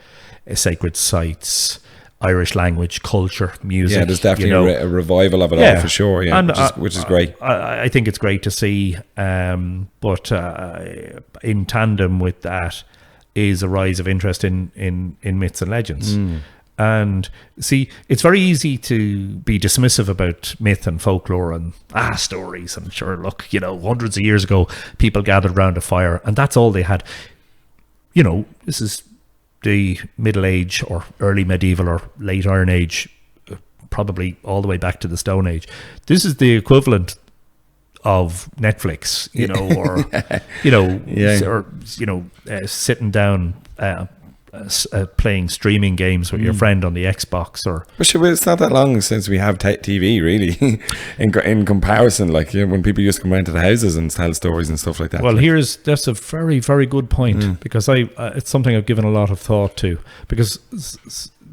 sacred sites, Irish language, culture, music. Yeah, there's definitely a revival of it all for sure, and, which is great. I think it's great to see, but in tandem with that is a rise of interest in myths and legends. And see, it's very easy to be dismissive about myth and folklore and stories. And sure, look, hundreds of years ago, people gathered around a fire and that's all they had. This is the Middle Age or early medieval or late Iron Age, probably all the way back to the Stone Age. This is the equivalent of Netflix, or sitting down playing streaming games with your friend on the Xbox, or But sure, it's not that long since we have TV, really, in comparison. Like, you know, when people used to come around to the houses and tell stories and stuff like that. well, like, that's a very, very good point, because it's something I've given a lot of thought to, because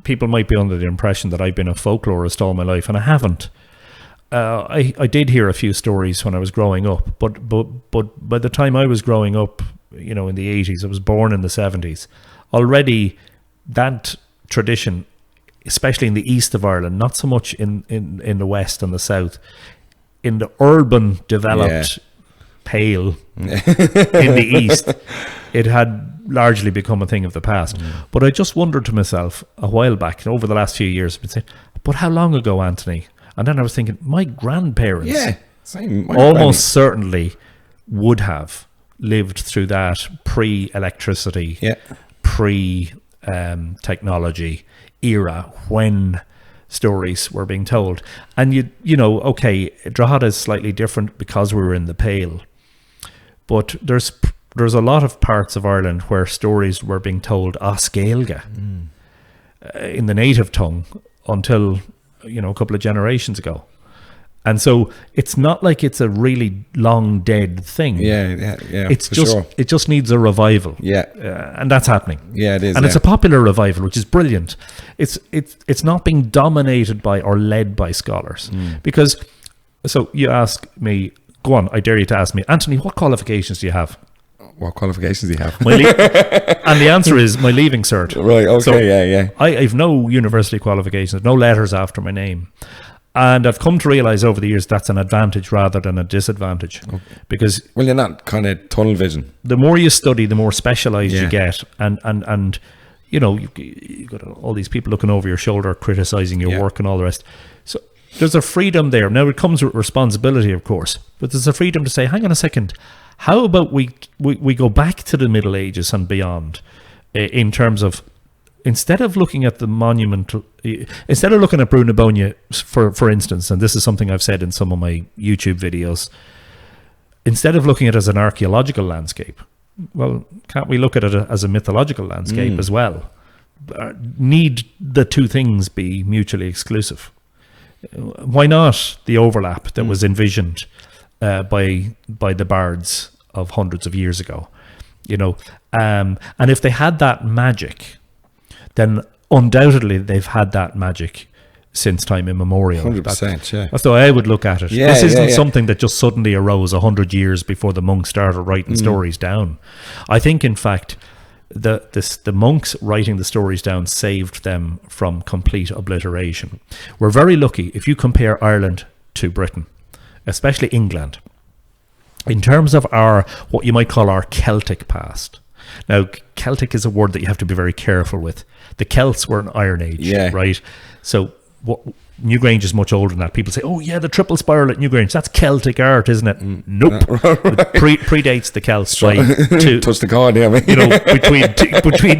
people might be under the impression that I've been a folklorist all my life, and I haven't. I did hear a few stories when I was growing up, but by the time I was growing up, you know, in the 80s, I was born in the 70s. Already, that tradition, especially in the east of Ireland, not so much in the west and the south, in the urban developed Pale in the east, it had largely become a thing of the past. But I just wondered to myself a while back, and over the last few years, I've been saying, but how long ago, Anthony? And then I was thinking, my grandparents same. almost certainly would have lived through that pre-electricity, pre-technology era when stories were being told. And you know, okay, Drogheda is slightly different because we were in the Pale, but there's a lot of parts of Ireland where stories were being told Oscailga in the native tongue until, you know, a couple of generations ago. And so it's not like it's a really long dead thing. It's just it just needs a revival. And that's happening. It is. And it's a popular revival, which is brilliant. It's not being dominated by or led by scholars. Because, so you ask me, go on, I dare you to ask me, Anthony, what qualifications do you have? What qualifications do you have? And the answer is my leaving cert. Right, okay, so I've no university qualifications, no letters after my name. And I've come to realize over the years that's an advantage rather than a disadvantage. Because, well, you're not kind of tunnel vision. The more you study, the more specialized you get. And you know, you've got all these people looking over your shoulder, criticizing your work and all the rest. So there's a freedom there. Now, it comes with responsibility, of course. But there's a freedom to say, hang on a second, how about we go back to the Middle Ages and beyond in terms of, instead of looking at the monumental, instead of looking at Brunabónia, for instance, and this is something I've said in some of my YouTube videos, instead of looking at it as an archaeological landscape, well, can't we look at it as a mythological landscape as well? Need the two things be mutually exclusive? Why not the overlap that was envisioned by the bards of hundreds of years ago? You know, and if they had that magic, then undoubtedly they've had that magic since time immemorial. 100%, That's the way I would look at it. This isn't something that just suddenly arose 100 years before the monks started writing stories down. I think, in fact, the monks writing the stories down saved them from complete obliteration. We're very lucky if you compare Ireland to Britain, especially England, in terms of our, what you might call our Celtic past. Now, Celtic is a word that you have to be very careful with. The Celts were an Iron Age, right? So Newgrange is much older than that. People say, oh yeah, the triple spiral at Newgrange, that's Celtic art, isn't it? Nope. It predates the Celts by touch the card, you know, between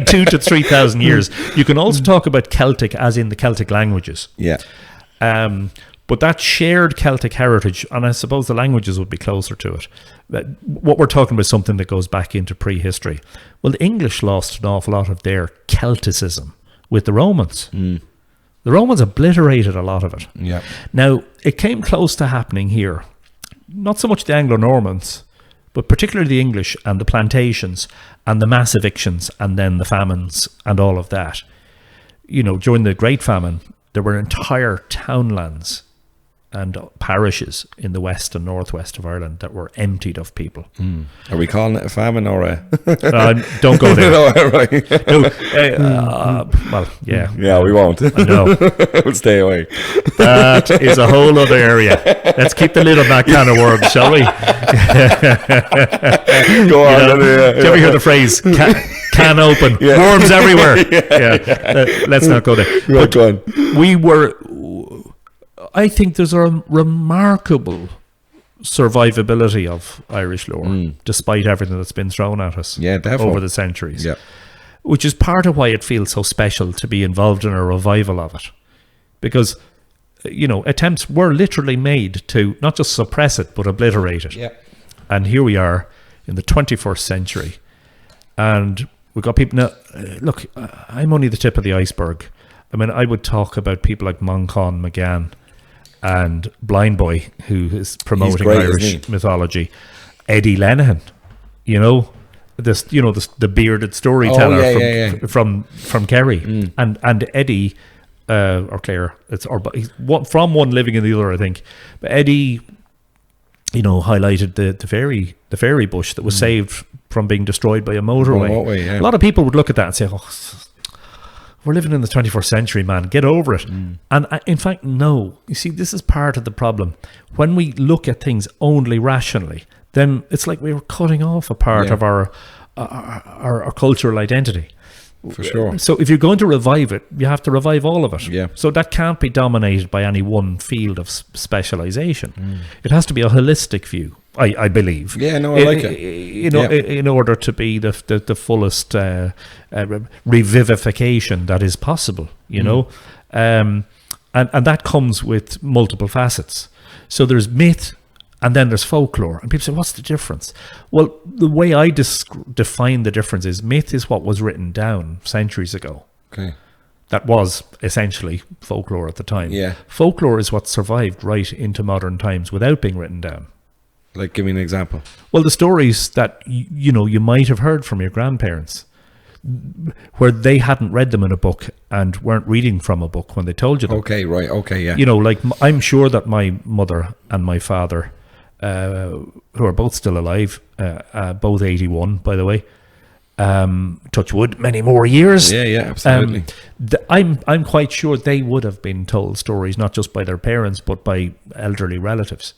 2,000 to 3,000 years. You can also talk about Celtic as in the Celtic languages. But that shared Celtic heritage, and I suppose the languages would be closer to it. What we're talking about is something that goes back into prehistory. Well, the English lost an awful lot of their Celticism with the Romans. The Romans obliterated a lot of it. Now, it came close to happening here. Not so much the Anglo-Normans, but particularly the English and the plantations and the mass evictions and then the famines and all of that. You know, during the Great Famine, there were entire townlands and parishes in the west and northwest of Ireland that were emptied of people. Are we calling it a famine or a... don't go there. Well, yeah, we won't. No. We'll stay away. That is a whole other area. Let's keep the lid on that can of worms, shall we? Go on. Do you ever hear the phrase, can open, worms everywhere? Let's not go there. Go on. We were... I think there's a remarkable survivability of Irish lore, despite everything that's been thrown at us over the centuries, which is part of why it feels so special to be involved in a revival of it. Because, you know, attempts were literally made to not just suppress it, but obliterate it. And here we are in the 21st century, and We've got people now. Look, I'm only the tip of the iceberg. I mean, I would talk about people like Moncon McGann and Blind Boy, who is promoting great, Irish mythology. Eddie Lenihan, the bearded storyteller from Kerry, and Eddie or Claire, he's from one living in the other, I think. But Eddie, highlighted the fairy bush that was saved from being destroyed by a motorway. A lot of people would look at that and say, "Oh, we're living in the 21st century, man. Get over it." And in fact, no. You see, this is part of the problem. When we look at things only rationally, then it's like we were cutting off a part of our cultural identity. For sure. So if you're going to revive it, you have to revive all of it. Yeah. So that can't be dominated by any one field of specialization. It has to be a holistic view, I believe. Yeah, no, I like it. In order to be the fullest revivification that is possible, and that comes with multiple facets. So there's myth, and then there's folklore. And people say, what's the difference? Well, the way I define the difference is myth is what was written down centuries ago. Okay. That was essentially folklore at the time. Yeah. Folklore is what survived right into modern times without being written down. Like, give me an example. Well, the stories that, you might have heard from your grandparents, where they hadn't read them in a book and weren't reading from a book when they told you them. Okay, right. Okay, yeah. Like I'm sure that my mother and my father, who are both still alive, both 81, by the way, touch wood, many more years. Yeah, absolutely. I'm quite sure they would have been told stories, not just by their parents, but by elderly relatives,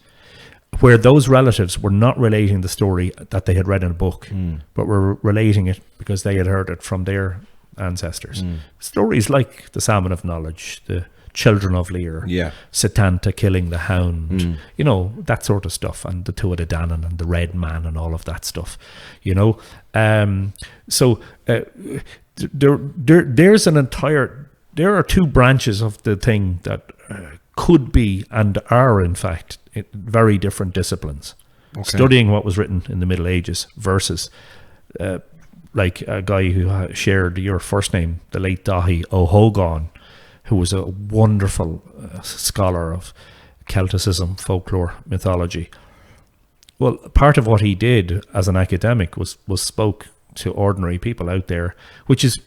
where those relatives were not relating the story that they had read in a book, but were relating it because they had heard it from their ancestors. Stories like the Salmon of Knowledge, the Children of Lear, Setanta killing the hound, that sort of stuff, and the Tuatha Danann and the Red Man and all of that stuff, So there are two branches of the thing that could be and are in fact very different disciplines. Okay. Studying what was written in the Middle Ages versus like a guy who shared your first name, the late Dahi O'Hogan, who was a wonderful scholar of Celticism, folklore, mythology. Well, part of what he did as an academic was spoke to ordinary people out there, which is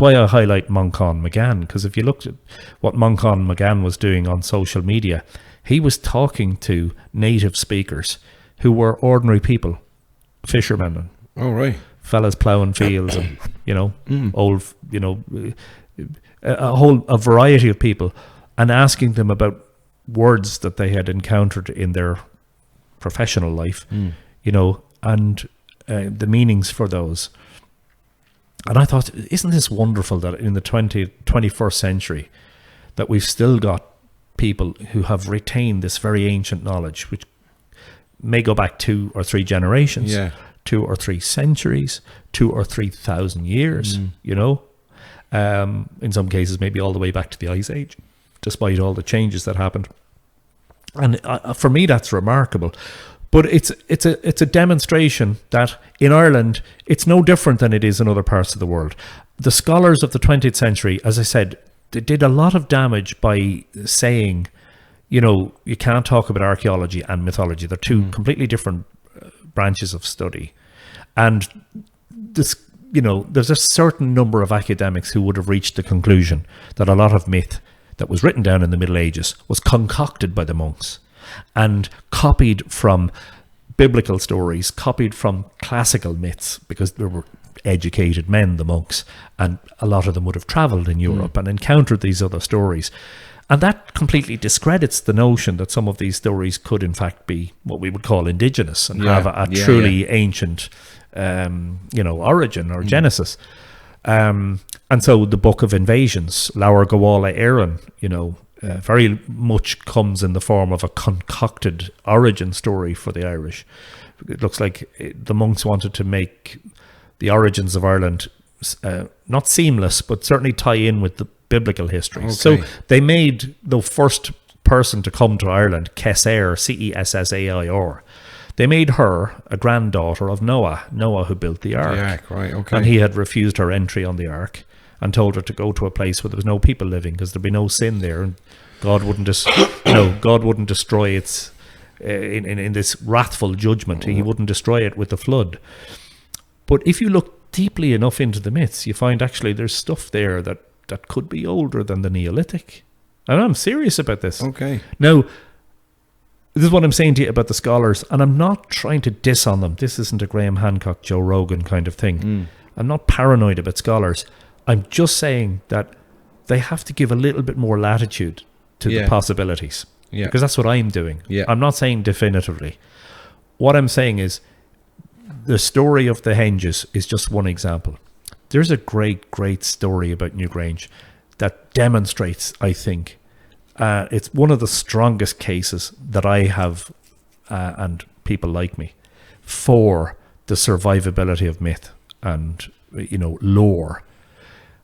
why I highlight Moncon McGann, because if you looked at what Moncon McGann was doing on social media, he was talking to native speakers who were ordinary people, fishermen and fellas ploughing fields and, old, a variety of people, and asking them about words that they had encountered in their professional life, and the meanings for those. And I thought, isn't this wonderful that in the 21st century that we've still got people who have retained this very ancient knowledge, which may go back 2 or 3 generations, 2 or 3 centuries, 2 or 3,000 years, in some cases maybe all the way back to the Ice Age, despite all the changes that happened. And for me, that's remarkable. But it's a demonstration that in Ireland, it's no different than it is in other parts of the world. The scholars of the 20th century, as I said, they did a lot of damage by saying, you can't talk about archaeology and mythology. They're two completely different branches of study. And this, there's a certain number of academics who would have reached the conclusion that a lot of myth that was written down in the Middle Ages was concocted by the monks and copied from biblical stories, copied from classical myths, because there were educated men, the monks, and a lot of them would have travelled in Europe and encountered these other stories. And that completely discredits the notion that some of these stories could in fact be what we would call indigenous and have a truly ancient origin or genesis. And so the Book of Invasions, Laur Gawala Éireann, very much comes in the form of a concocted origin story for the Irish. It looks like the monks wanted to make the origins of Ireland not seamless, but certainly tie in with the biblical history. Okay. So they made the first person to come to Ireland, Cessair, Cessair, They made her a granddaughter of Noah who built the ark. The ark, right, okay. And he had refused her entry on the ark and told her to go to a place where there was no people living because there'd be no sin there, and God wouldn't God wouldn't destroy its in this wrathful judgment. He wouldn't destroy it with the flood. But if you look deeply enough into the myths, you find actually there's stuff there that could be older than the Neolithic. And I'm serious about this. Okay. Now, this is what I'm saying to you about the scholars, and I'm not trying to diss on them. This isn't a Graham Hancock, Joe Rogan kind of thing. I'm not paranoid about scholars. I'm just saying that they have to give a little bit more latitude to the possibilities. Yeah. Because that's what I'm doing. Yeah. I'm not saying definitively. What I'm saying is the story of the Henges is just one example. There's a great, great story about Newgrange that demonstrates, I think, it's one of the strongest cases that I have, and people like me, for the survivability of myth and, lore.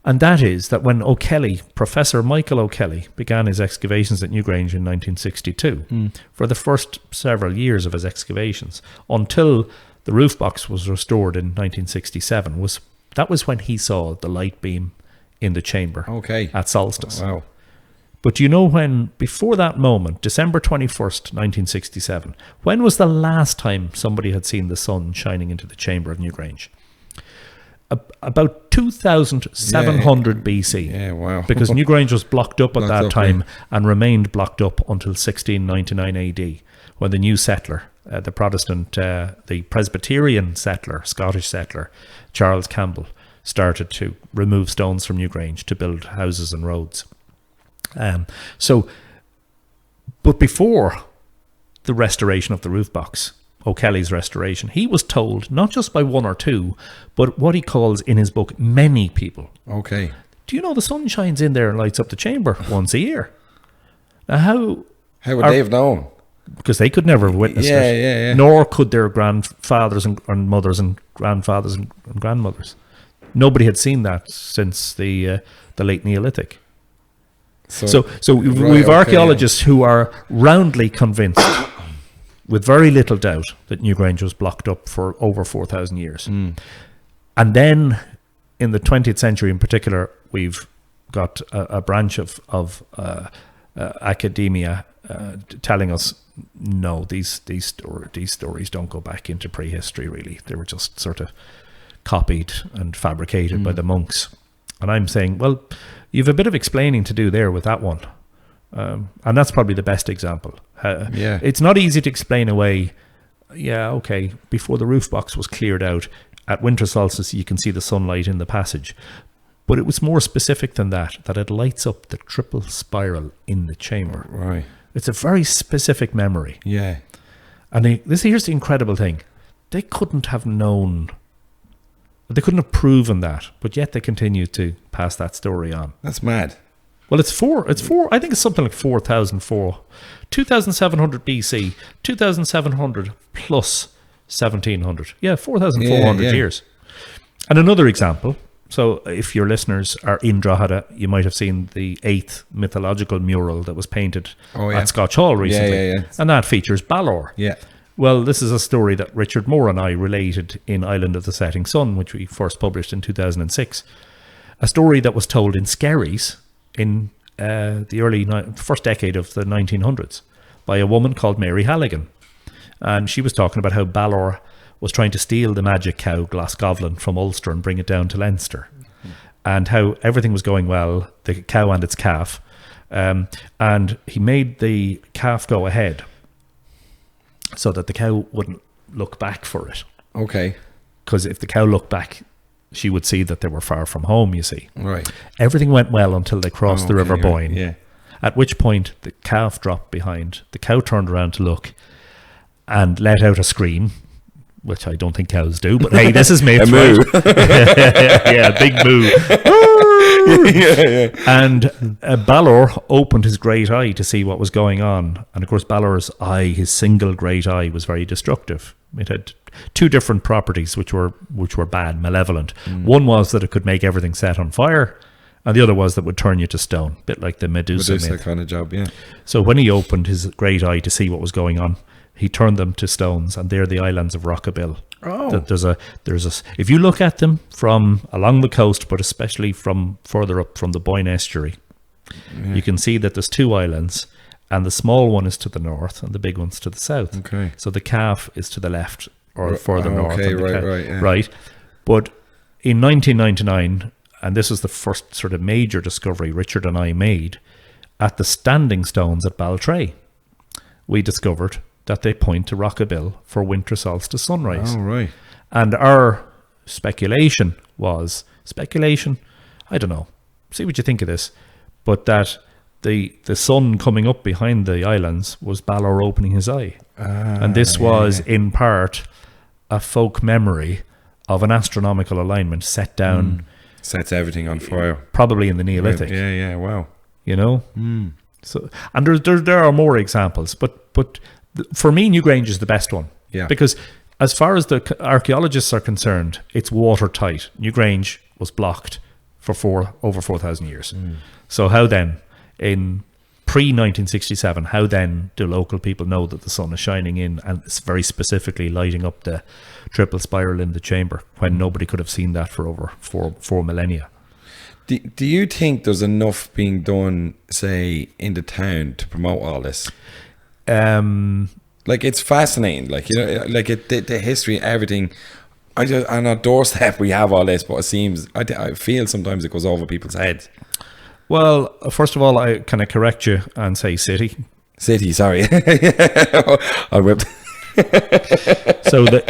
And that is that when O'Kelly, Professor Michael O'Kelly, began his excavations at Newgrange in 1962, for the first several years of his excavations, until the roof box was restored in 1967, that was when he saw the light beam in the chamber at solstice. Wow. But when, before that moment, December 21st, 1967, when was the last time somebody had seen the sun shining into the chamber of Newgrange? About 2700 BC. Yeah, wow. Because Newgrange was blocked up at that time, yeah. and remained blocked up until 1699 AD, when the new settler, the Protestant, the Presbyterian settler, Scottish settler, Charles Campbell, started to remove stones from Newgrange to build houses and roads. But before the restoration of the roof box, O'Kelly's restoration, he was told, not just by one or two, but what he calls in his book, many people. Okay. Do you know the sun shines in there and lights up the chamber once a year? Now, how would they have known? Because they could never have witnessed it. Yeah. Nor could their grandfathers and mothers and grandfathers and grandmothers. Nobody had seen that since the late Neolithic. So we've archaeologists who are roundly convinced, with very little doubt, that Newgrange was blocked up for over 4,000 years. And then, in the 20th century in particular, we've got a branch of academia telling us, no, these stories don't go back into prehistory, really. They were just sort of copied and fabricated by the monks. And I'm saying, well, you've a bit of explaining to do there with that one. And that's probably the best example. It's not easy to explain away, before the roof box was cleared out, at winter solstice you can see the sunlight in the passage. But it was more specific than that it lights up the triple spiral in the chamber. Right. It's a very specific memory. Yeah. And here's the incredible thing. They couldn't have known... They couldn't have proven that, but yet they continue to pass that story on. That's mad. Well, it's four. I think it's something like 4,004, 2,700 BC, 2,700 plus 1,700. Yeah, 4,400 years. And another example. So, if your listeners are in Drogheda, you might have seen the 8th mythological mural that was painted at Scotch Hall recently, Yeah. and that features Balor. Yeah. Well, this is a story that Richard Moore and I related in Island of the Setting Sun, which we first published in 2006. A story that was told in Skerries in the first decade of the 1900s by a woman called Mary Halligan. And she was talking about how Balor was trying to steal the magic cow Glasgoblin from Ulster and bring it down to Leinster. And how everything was going well, the cow and its calf. And he made the calf go ahead, so that the cow wouldn't look back for it. Okay. Because if the cow looked back, she would see that they were far from home, you see. Right. Everything went well until they crossed the River Boyne. Yeah. At which point, the calf dropped behind. The cow turned around to look and let out a scream, which I don't think cows do, but hey, this is me. A moo. Yeah, big moo. And Balor opened his great eye to see what was going on. And of course, Balor's eye, his single great eye, was very destructive. It had two different properties which were bad, malevolent. One was that it could make everything set on fire, and the other was that it would turn you to stone, a bit like the Medusa myth. Kind of job, yeah. So when he opened his great eye to see what was going on, he turned them to stones, and they're the islands of Rockabill. Oh. There's a if you look at them from along the coast, but especially from further up from the Boyne estuary, you can see that there's two islands, and the small one is to the north and the big one's to the south. Okay. So the calf is to the left or further north. Okay, and the right. Right. But in 1999, and this is the first sort of major discovery Richard and I made, at the standing stones at Baltray, we discovered that they point to Rockabill for winter solstice sunrise. Oh, right. And our speculation, I don't know, see what you think of this, but that the sun coming up behind the islands was Balor opening his eye. And this was in part a folk memory of an astronomical alignment set down. Sets everything on fire. Probably in the Neolithic. Yeah, wow. You know? So, and there are more examples, but for me, Newgrange is the best one. Yeah. Because as far as the archaeologists are concerned, it's watertight. Newgrange was blocked for over 4,000 years. So how then, in pre-1967, how then do local people know that the sun is shining in and it's very specifically lighting up the triple spiral in the chamber when nobody could have seen that for over four millennia? Do you think there's enough being done, say, in the town to promote all this? Like, it's fascinating. Like, you know, like the history, everything. On our doorstep we have all this, but it seems I feel sometimes it goes over people's heads. Well, first of all, can I correct you and say city? City, sorry. I whipped. So the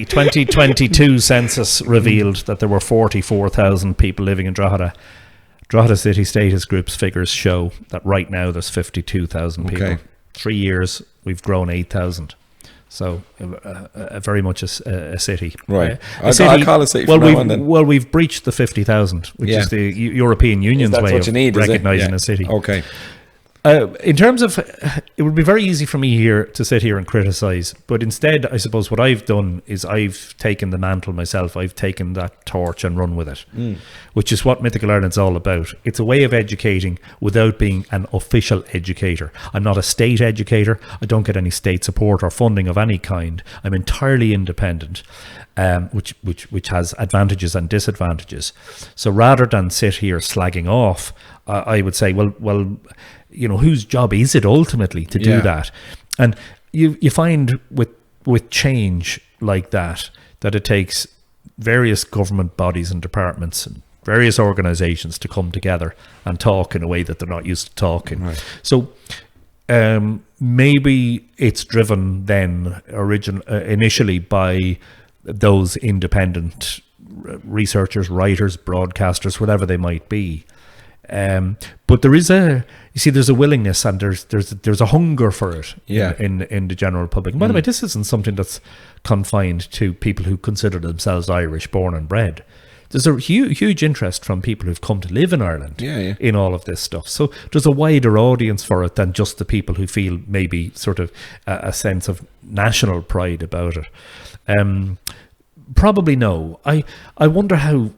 2022 census revealed that there were 44,000 people living in Drogheda. Drogheda City Status Group's figures show that right now there's 52,000 people. Okay. 3 years, we've grown 8,000. So very much a city. Right. A city, I call it city from now on then. Well, we've breached the 50,000, which is the European Union's way of recognising a city. Okay. In terms of, it would be very easy for me here to sit here and criticise, but instead, I suppose what I've done is I've taken the mantle myself. I've taken that torch and run with it, which is what Mythical Ireland's all about. It's a way of educating without being an official educator. I'm not a state educator. I don't get any state support or funding of any kind. I'm entirely independent, which has advantages and disadvantages. So rather than sit here slagging off, I would say, well, you know, whose job is it ultimately to do that? And you find with change like that it takes various government bodies and departments and various organizations to come together and talk in a way that they're not used to talking. Right. So maybe it's driven then initially by those independent researchers, writers, broadcasters, whatever they might be. But there's a willingness and there's a hunger for it in the general public. And by the way, this isn't something that's confined to people who consider themselves Irish born and bred. There's a huge interest from people who've come to live in Ireland in all of this stuff. So there's a wider audience for it than just the people who feel maybe sort of a sense of national pride about it. Probably no. I wonder how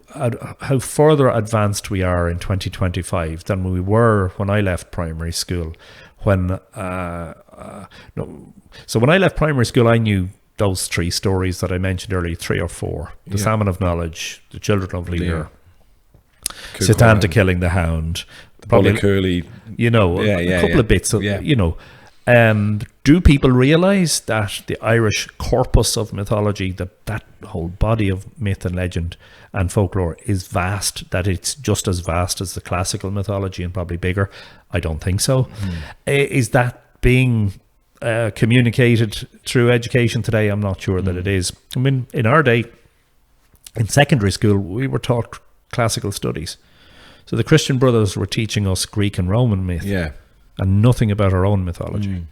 further advanced we are in 2025 than we were when I left primary school. So when I left primary school, I knew those three stories that I mentioned earlier, 3 or 4: the Salmon of Knowledge, the Children of Lear, Satanta Killing the Hound, probably Curly, you know, a couple of bits of you know. Do people realise that the Irish corpus of mythology, that whole body of myth and legend and folklore is vast, that it's just as vast as the classical mythology and probably bigger? I don't think so. Is that being communicated through education today? I'm not sure that it is. I mean, in our day, in secondary school, we were taught classical studies. So the Christian brothers were teaching us Greek and Roman myth. And nothing about our own mythology.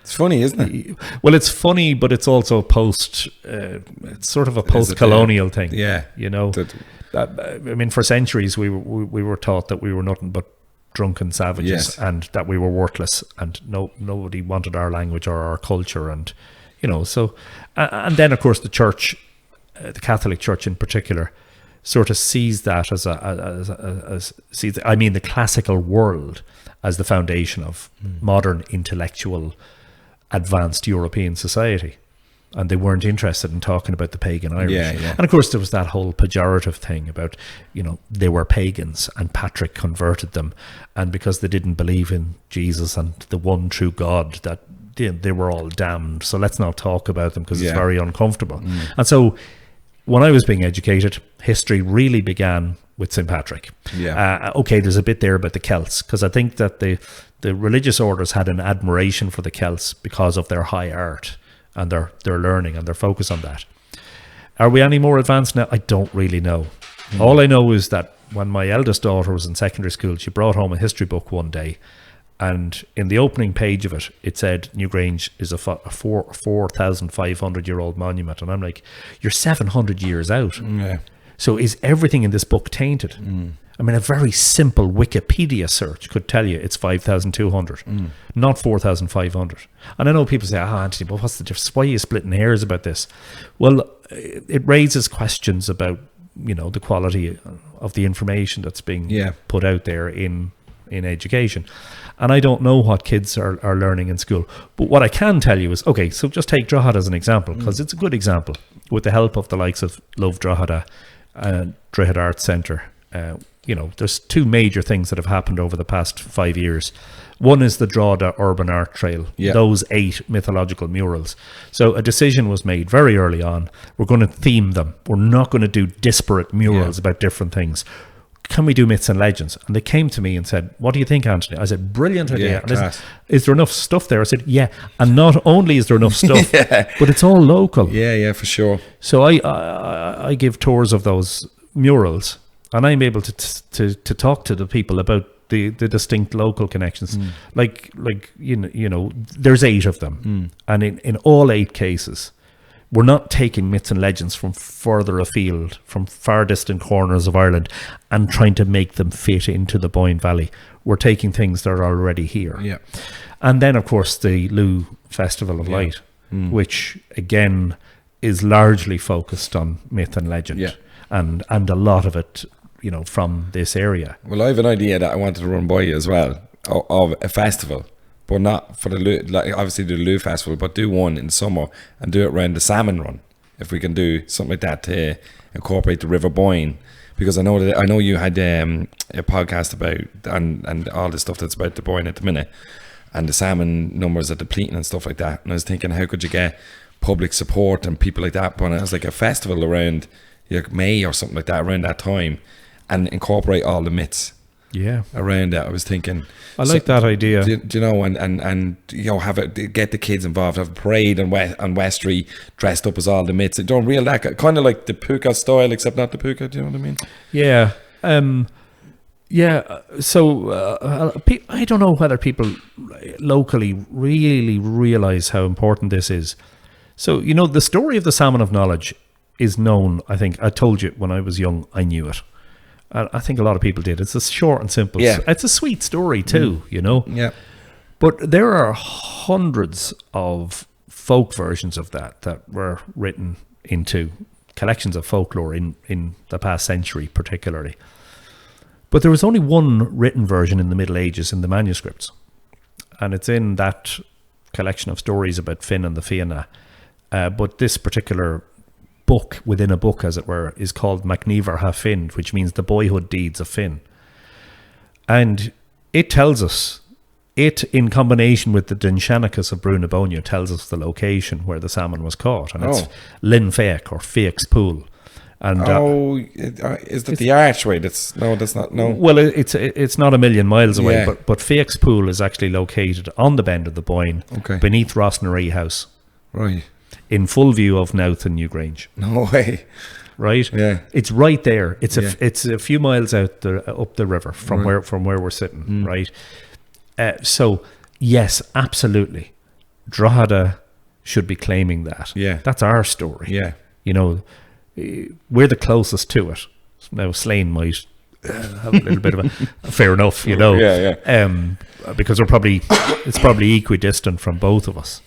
It's funny, isn't it? Well, it's funny, but it's also it's sort of a post-colonial thing. You know, I mean, for centuries we were taught that we were nothing but drunken savages and that we were worthless, and nobody wanted our language or our culture, and you know. So, and then of course the church, the Catholic Church in particular, sort of sees that as the classical world as the foundation of modern intellectual advanced European society. And they weren't interested in talking about the pagan Irish. Yeah, yeah. And of course, there was that whole pejorative thing about, they were pagans and Patrick converted them. And because they didn't believe in Jesus and the one true God, that they were all damned. So let's not talk about them because it's very uncomfortable. And so when I was being educated, history really began with St. Patrick. Okay, there's a bit there about the Celts, because I think that the religious orders had an admiration for the Celts because of their high art and their learning and their focus on that. Are we any more advanced now? I don't really know. All I know is that when my eldest daughter was in secondary school, she brought home a history book one day, and in the opening page of it, it said Newgrange is a 4,500-year-old monument. And I'm like, you're 700 years out. Yeah. So is everything in this book tainted? I mean, a very simple Wikipedia search could tell you it's 5,200, not 4,500. And I know people say, Anthony, but what's the difference? Why are you splitting hairs about this? Well, it raises questions about, the quality of the information that's being put out there in education. And I don't know what kids are learning in school. But what I can tell you is, okay, so just take Drogheda as an example, because it's a good example. With the help of the likes of Love Drogheda and Drogheda Arts Centre, there's two major things that have happened over the past 5 years. One is the Drogheda Urban Art Trail, those 8 mythological murals. So a decision was made very early on. We're going to theme them. We're not going to do disparate murals about different things. Can we do myths and legends? And they came to me and said, what do you think, Anthony? I said, brilliant idea. And I said, is there enough stuff there? I said, yeah. And not only is there enough stuff, but it's all local. Yeah, for sure. So I give tours of those murals, and I'm able to talk to the people about the distinct local connections. Like there's 8 of them. And in all 8 cases, we're not taking myths and legends from further afield, from far distant corners of Ireland, and trying to make them fit into the Boyne Valley. We're taking things that are already here. Yeah. And then, of course, the Lou Festival of Light, which, again, is largely focused on myth and legend. And a lot of it, from this area. Well, I have an idea that I wanted to run by you as well, of a festival. But not for obviously do the Lou Festival, but do one in summer and do it around the salmon run. If we can do something like that to incorporate the River Boyne, because I know you had a podcast about and all the stuff that's about the Boyne at the minute, and the salmon numbers are depleting and stuff like that. And I was thinking, how could you get public support and people like that? But it was like a festival around May or something like that, around that time, and incorporate all the myths. Around that, I was thinking. I like that idea. Do you know, and have it, get the kids involved, have a parade on West Street, dressed up as all the myths. Don't real that kind of like the puka style, except not the puka. Do you know what I mean? Yeah. So I don't know whether people locally really realize how important this is. So the story of the Salmon of Knowledge is known. I think I told you when I was young, I knew it. I think a lot of people did. It's a short and simple. It's a sweet story too, Yeah. But there are hundreds of folk versions of that were written into collections of folklore in the past century, particularly. But there was only one written version in the Middle Ages in the manuscripts, and it's in that collection of stories about Finn and the Fianna. But this particular book within a book, as it were, is called Macnever Ha Finn, which means the boyhood deeds of Finn. And it tells us, in combination with the Dinshanachus of Brunabonia, tells us the location where the salmon was caught. And it's Linfeach or Feach's Pool. And is that the archway? That's not. Well, it's not a million miles away, but Feach's Pool is actually located on the bend of the Boyne, beneath Rossnaree House. Right. In full view of Nouth and Newgrange. No way. Right? Yeah. It's right there. It's a few miles up the river from where we're sitting, right? So yes, absolutely. Drogheda should be claiming that. Yeah. That's our story. Yeah. We're the closest to it. Now Slane might have a little bit of a fair enough, because it's probably equidistant from both of us.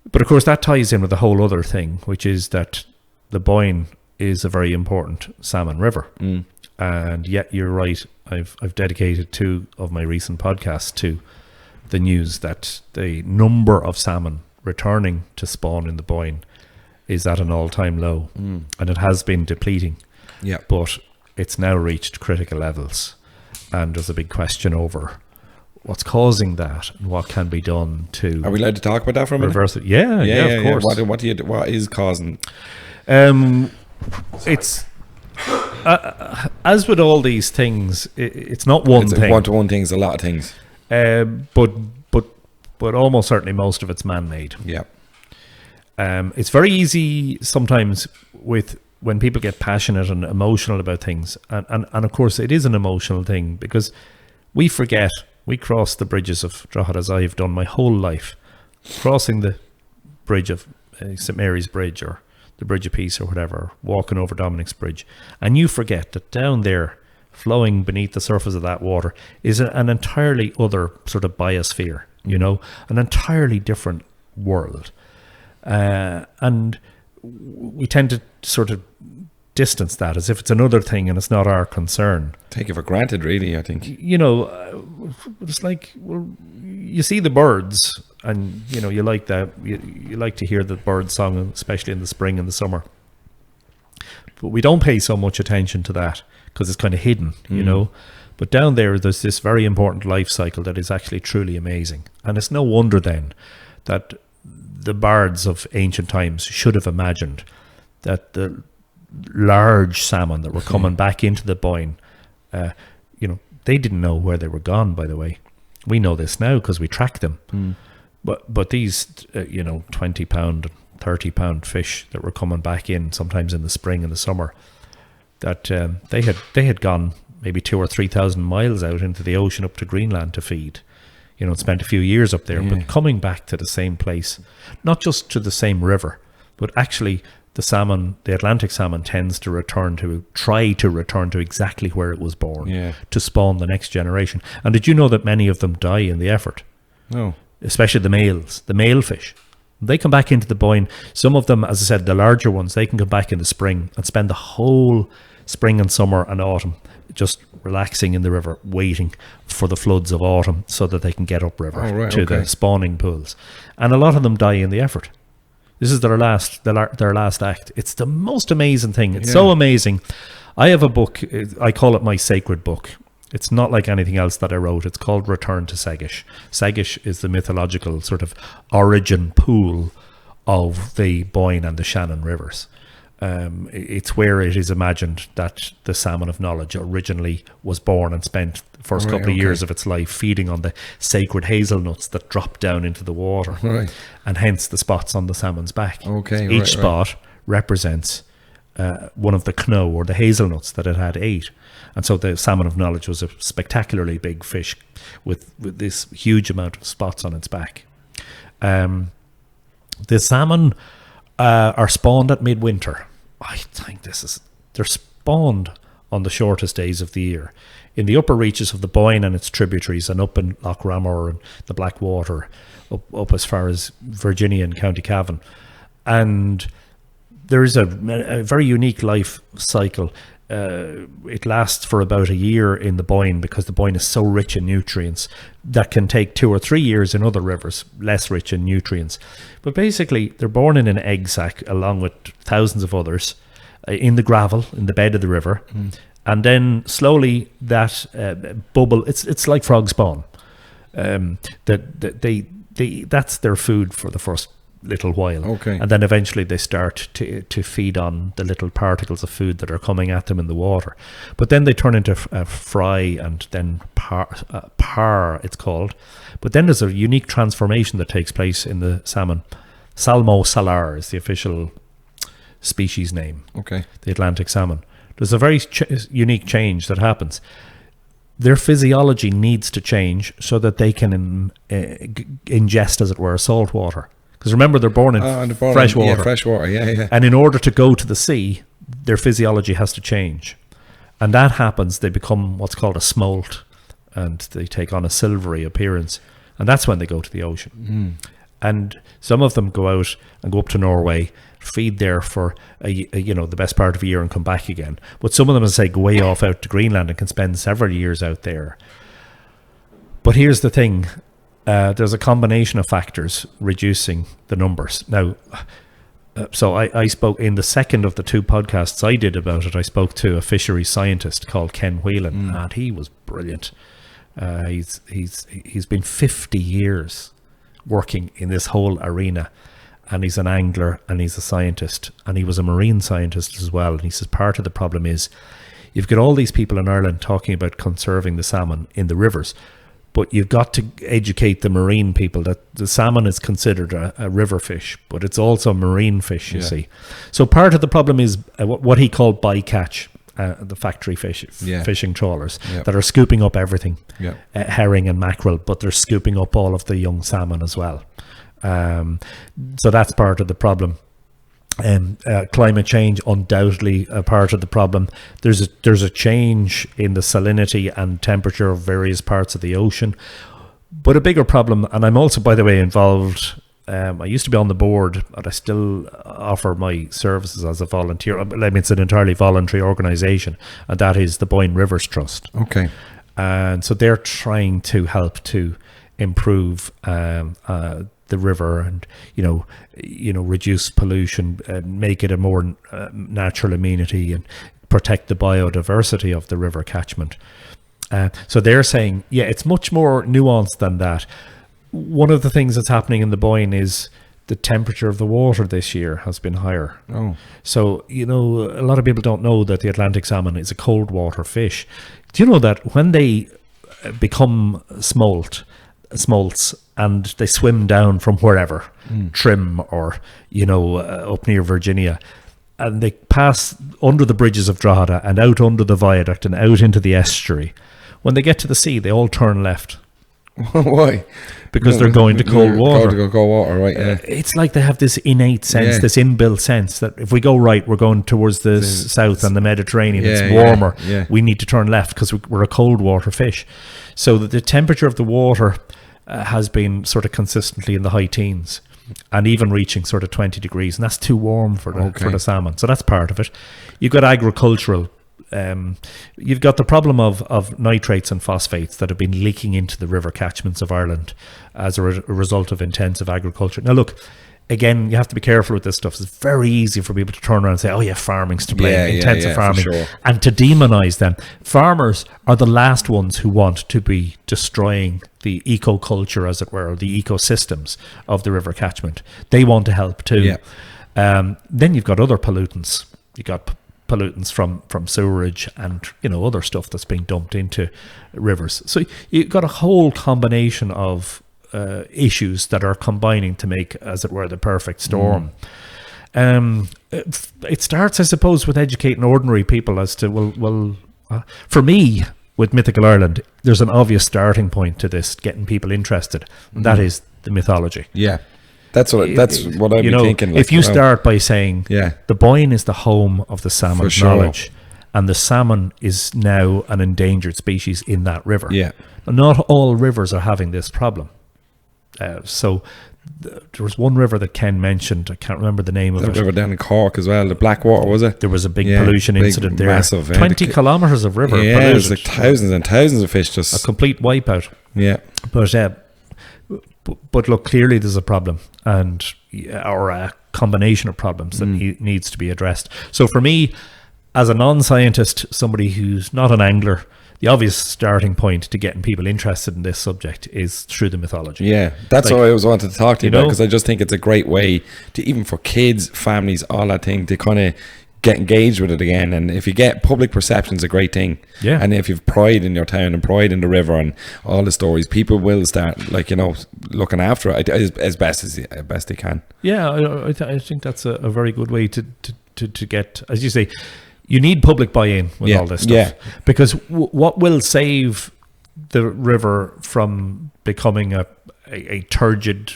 But of course that ties in with the whole other thing, which is that the Boyne is a very important salmon river. And yet you're right, I've dedicated 2 of my recent podcasts to the news that the number of salmon returning to spawn in the Boyne is at an all-time low, and it has been depleting. Yeah. But it's now reached critical levels, and there's a big question over what's causing that and what can be done to. Are we allowed to talk about that for a minute? Reverse it? Yeah, of course. What is causing? It's as with all these things, it's not one thing. One thing is a lot of things. But almost certainly most of it's man-made. Yeah. It's very easy sometimes when people get passionate and emotional about things, and of course it is an emotional thing, because we forget. We cross the bridges of Drogheda, as I've done my whole life, crossing the bridge of St Mary's Bridge or the Bridge of Peace or whatever, walking over Dominic's Bridge, and you forget that down there, flowing beneath the surface of that water, is an entirely other sort of biosphere, an entirely different world. And we tend to sort of distance that as if it's another thing and it's not our concern. Take it for granted, really, I think. It's like, well, you see the birds, and you like that. You like to hear the bird song, especially in the spring and the summer. But we don't pay so much attention to that because it's kind of hidden, But down there's this very important life cycle that is actually truly amazing. And it's no wonder then that the bards of ancient times should have imagined that the large salmon that were coming back into the Boyne, they didn't know where they were gone, by the way. We know this now because we track them. But these, 20 pound, 30 pound fish that were coming back in, sometimes in the spring and the summer, that they had gone maybe 2,000 or 3,000 miles out into the ocean up to Greenland to feed. And spent a few years up there, but coming back to the same place, not just to the same river, but actually the Atlantic salmon tends to try to return to exactly where it was born, to spawn the next generation. And did you know that many of them die in the effort? No. Especially the male fish. They come back into the Boyne. Some of them, as I said, the larger ones, they can come back in the spring and spend the whole spring and summer and autumn just relaxing in the river, waiting for the floods of autumn so that they can get upriver to the spawning pools. And a lot of them die in the effort. This is their last act. It's the most amazing thing. It's so amazing. I have a book. I call it my sacred book. It's not like anything else that I wrote. It's called Return to Segish. Segish is the mythological sort of origin pool of the Boyne and the Shannon rivers. It's where it is imagined that the salmon of knowledge originally was born and spent the first couple of years of its life feeding on the sacred hazelnuts that drop down into the water, and hence the spots on the salmon's back. Each spot represents one of the kno or the hazelnuts that it had ate, and so the salmon of knowledge was a spectacularly big fish with this huge amount of spots on its back. The salmon are spawned at midwinter. I think they're spawned on the shortest days of the year in the upper reaches of the Boyne and its tributaries, and up in Loch Ramor and the Blackwater, up as far as Virginia and County Cavan. And there is a very unique life cycle. It lasts for about a year in the Boyne because the Boyne is so rich in nutrients. That can take 2 or 3 years in other rivers, less rich in nutrients. But basically, they're born in an egg sac along with thousands of others in the gravel, in the bed of the river. And then slowly that bubble, it's like frog spawn. That's their food for the first little while, and then eventually they start to feed on the little particles of food that are coming at them in the water. But then they turn into fry and then par it's called. But then there's a unique transformation that takes place in the salmon. Salmo salar is the official species name. The Atlantic salmon. There's a very unique change that happens. Their physiology needs to change so that they can ingest, as it were, salt water. Because remember, they're born in fresh water. Yeah, fresh water, yeah. And in order to go to the sea, their physiology has to change. And that happens, they become what's called a smolt, and they take on a silvery appearance. And that's when they go to the ocean. And some of them go out and go up to Norway, feed there for the best part of a year and come back again. But some of them, as I say, go way off out to Greenland and can spend several years out there. But here's the thing. there's a combination of factors reducing the numbers. Now, so I spoke in the second of the 2 podcasts I did about it. I spoke to a fisheries scientist called Ken Whelan, and he was brilliant. He's been 50 years working in this whole arena, and he's an angler and he's a scientist, and he was a marine scientist as well. And he says part of the problem is you've got all these people in Ireland talking about conserving the salmon in the rivers, but you've got to educate the marine people that the salmon is considered a river fish, but it's also a marine fish, you see. So part of the problem is what he called bycatch, the factory fishing trawlers that are scooping up everything, herring and mackerel, but they're scooping up all of the young salmon as well. So that's part of the problem. Climate change, undoubtedly a part of the problem. There's a change in the salinity and temperature of various parts of the ocean, but a bigger problem, and I'm also, by the way, involved. I used to be on the board, but I still offer my services as a volunteer. I mean, it's an entirely voluntary organisation, and that is the Boyne Rivers Trust. Okay, and so they're trying to help to improve the river, and reduce pollution, make it a more natural amenity, and protect the biodiversity of the river catchment. So they're saying, it's much more nuanced than that. One of the things that's happening in the Boyne is the temperature of the water this year has been higher. So a lot of people don't know that the Atlantic salmon is a cold water fish. Do you know that when they become smolts and they swim down from wherever, Trim or, up near Virginia, and they pass under the bridges of Drogheda and out under the viaduct and out into the estuary, when they get to the sea, they all turn left. Why? Because they're going to cold water. Cold water, right? Yeah. It's like they have this innate sense, this inbuilt sense that if we go right, we're going towards the south and the Mediterranean. It's warmer. We need to turn left because we're a cold water fish. So the temperature of the water has been sort of consistently in the high teens, and even reaching sort of 20 degrees, and that's too warm for the salmon. So that's part of it. You've got agricultural. You've got the problem of nitrates and phosphates that have been leaking into the river catchments of Ireland as a result of intensive agriculture. Now look, again, you have to be careful with this stuff. It's very easy for people to turn around and say, farming's to blame, intensive farming, and to demonize them. Farmers are the last ones who want to be destroying the ecoculture, as it were, or the ecosystems of the river catchment. They want to help too. Then you've got other pollutants. You've got pollutants from sewerage and other stuff that's being dumped into rivers. So you've got a whole combination of issues that are combining to make, as it were, the perfect storm. It starts, I suppose, with educating ordinary people as to for me, with Mythical Ireland, there's an obvious starting point to this, getting people interested, and that is the mythology. That's what I'd be thinking. If you start by saying the Boyne is the home of the salmon knowledge, and the salmon is now an endangered species in that river. Not all rivers are having this problem. So there was one river that Ken mentioned. I can't remember the name of it. The river down in Cork as well, the Blackwater, was it? There was a big pollution incident there. Massive. 20 kilometres of river polluted. It was like thousands and thousands of fish just... A complete wipeout. But look, clearly there's a problem, or a combination of problems that needs to be addressed. So for me, as a non-scientist, somebody who's not an angler, the obvious starting point to getting people interested in this subject is through the mythology. That's what I always wanted to talk to you about, because I just think it's a great way to, even for kids, families, all that thing, to kind of get engaged with it again. And if you get public perception, is a great thing. And if you've pride in your town and pride in the river and all the stories, people will start looking after it as best they can. I think that's a very good way to get, as you say, you need public buy-in with all this stuff. Because what will save the river from becoming a turgid,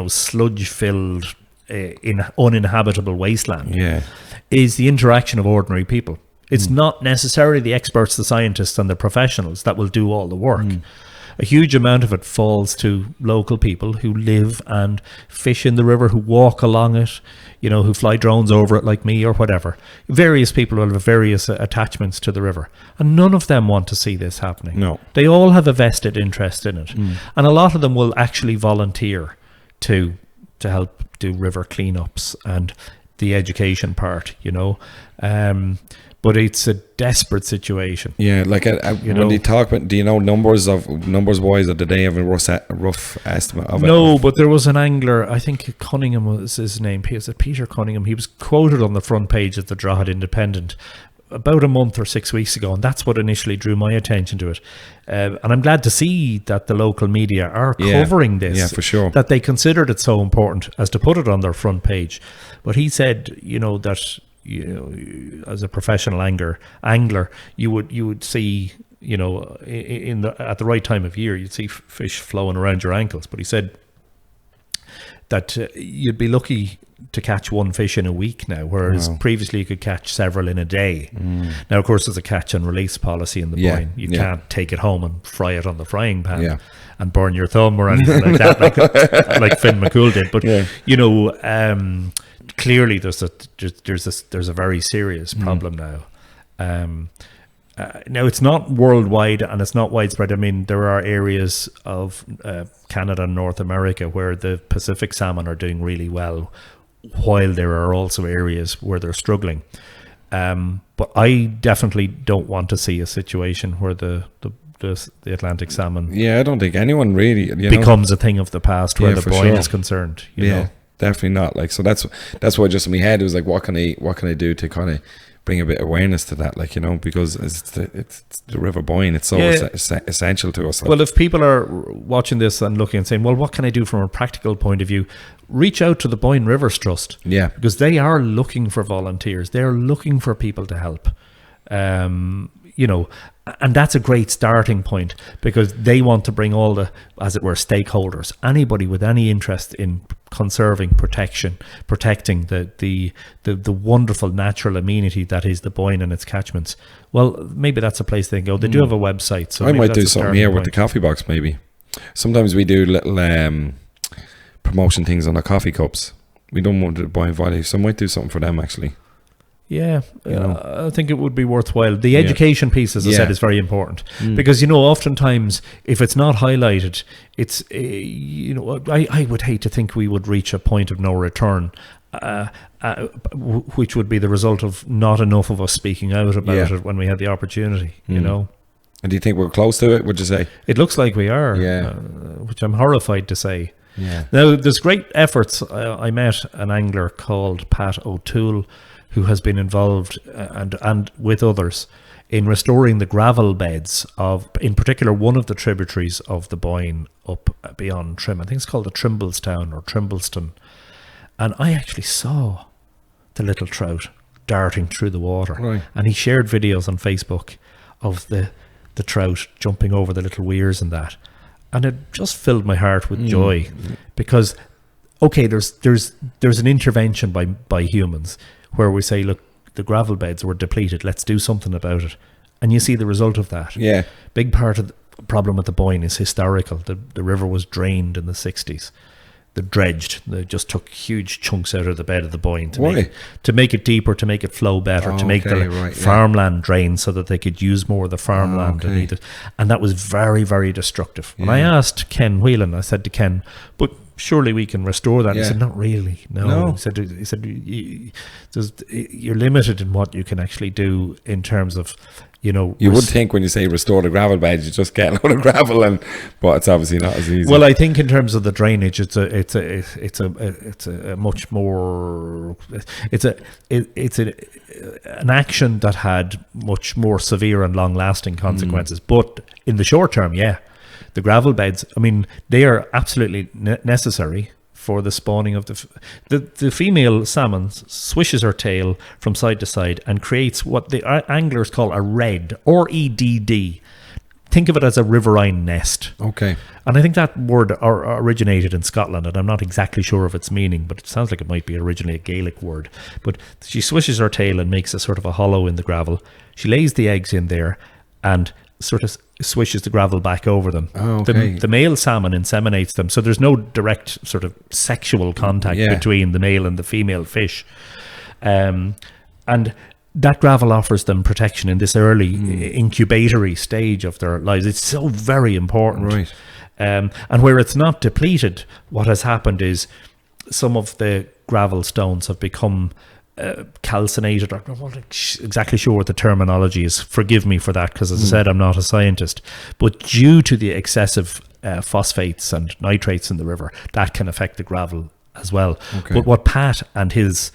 sludge-filled, uninhabitable wasteland is the interaction of ordinary people. It's not necessarily the experts, the scientists and the professionals that will do all the work. a huge amount of it falls to local people who live and fish in the river, who walk along it, you know, who fly drones over it like me or whatever. Various people will have various attachments to the river, and none of them want to see this happening. No. They all have a vested interest in it, and a lot of them will actually volunteer to help do river cleanups and the education part, you know. But it's a desperate situation. Yeah, like when they talk about, do you know numbers wise, or did they have a rough estimate of it? No, but there was an angler, I think Cunningham was his name. Is it Peter Cunningham? He was quoted on the front page of the Drogheda Independent about a month or 6 weeks ago, and that's what initially drew my attention to it. And I'm glad to see that the local media are covering this. Yeah, for sure. That they considered it so important as to put it on their front page. But he said, you know, that, you know, as a professional angler, you would see, you know, at the right time of year, you'd see fish flowing around your ankles. But he said that you'd be lucky to catch one fish in a week now, whereas previously you could catch several in a day. Now, of course, there's a catch and release policy in the Boyne. You can't take it home and fry it on the frying pan and burn your thumb or anything like that, like Finn McCool did. But you know, clearly there's a very serious problem now. Now, it's not worldwide and it's not widespread. I mean, there are areas of Canada and North America where the Pacific salmon are doing really well, while there are also areas where they're struggling. But I definitely don't want to see a situation where the Atlantic salmon I don't think anyone really becomes a thing of the past where the Boyne is concerned. You know? Definitely not. Like, so that's why just in my head it was like, what can I do to kind of bring a bit of awareness to that, like, you know, because it's the River Boyne. It's so essential to us. Like. Well, if people are watching this and looking and saying, well, what can I do from a practical point of view? Reach out to the Boyne Rivers Trust. Yeah. Because they are looking for volunteers. They're looking for people to help. You know, and that's a great starting point, because they want to bring all the, as it were, stakeholders, anybody with any interest in conserving, protecting the wonderful natural amenity that is the Boyne and its catchments. Well, maybe that's a place they can go. They do have a website, so I might do something here with the coffee box. Maybe sometimes we do little promotion things on our coffee cups. We don't want to buy Valley, so I might do something for them actually. Yeah, you know. I think it would be worthwhile. The education piece, as I said, is very important, because, you know, oftentimes if it's not highlighted, it's you know, I would hate to think we would reach a point of no return, which would be the result of not enough of us speaking out about it when we had the opportunity. You know. And do you think we're close to it? Would you say? It looks like we are. Which I'm horrified to say. Now, there's great efforts. I met an angler called Pat O'Toole, who has been involved and with others in restoring the gravel beds of, in particular, one of the tributaries of the Boyne up beyond Trim. I think it's called the Trimblestown or Trimbleston. And I actually saw the little trout darting through the water. Right. And he shared videos on Facebook of the trout jumping over the little weirs and that. And it just filled my heart with joy, because, okay, there's an intervention by humans, where we say, look, the gravel beds were depleted, let's do something about it. And you see the result of that. Yeah. Big part of the problem with the Boyne is historical. The river was drained in the 60s. They just took huge chunks out of the bed of the Boyne to make it deeper, to make it flow better, to make the farmland drain so that they could use more of the farmland. And that was very, very destructive. When I asked Ken Whelan, I said to Ken, but surely we can restore that. He said, not really. No. He said you're limited in what you can actually do in terms of, you know. You would think when you say restore the gravel beds, you just get a load of gravel, but it's obviously not as easy. Well, I think in terms of the drainage, it's a much more, it's an action that had much more severe and long lasting consequences. But in the short term, the gravel beds, I mean, they are absolutely necessary for the spawning of the female salmon swishes her tail from side to side and creates what the anglers call a redd, or EDD. Think of it as a riverine nest. Okay. And I think that word originated in Scotland, and I'm not exactly sure of its meaning, but it sounds like it might be originally a Gaelic word. But she swishes her tail and makes a sort of a hollow in the gravel. She lays the eggs in there, and sort of swishes the gravel back over them. Oh, okay. The male salmon inseminates them, so there's no direct sort of sexual contact between the male and the female fish. And that gravel offers them protection in this early incubatory stage of their lives. It's so very important. Right. And where it's not depleted, what has happened is some of the gravel stones have become calcinated. I'm not exactly sure what the terminology is. Forgive me for that, because as I said, I'm not a scientist. But due to the excessive phosphates and nitrates in the river, that can affect the gravel as well. Okay. But what Pat and his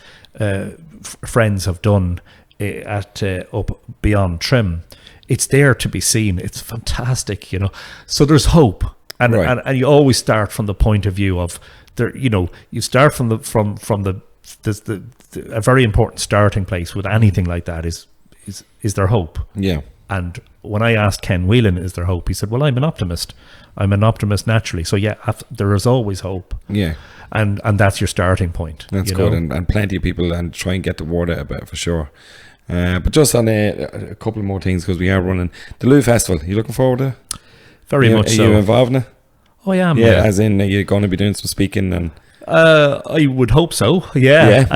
friends have done at up beyond Trim, it's there to be seen. It's fantastic, you know. So there's hope, and you always start from the point of view of there. You know, you start from the a very important starting place with anything like that is there hope? Yeah. And when I asked Ken Whelan, is there hope? He said, well, I'm an optimist. I'm an optimist naturally. So yeah, there is always hope. Yeah. And that's your starting point. That's good. And plenty of people and try and get the word out about it for sure. But just on a couple more things, because we are running the Lou Festival. You looking forward to it? Very much so. Are you involved in it? Oh, I am. Yeah, as in you're going to be doing some speaking and... I would hope so. Yeah.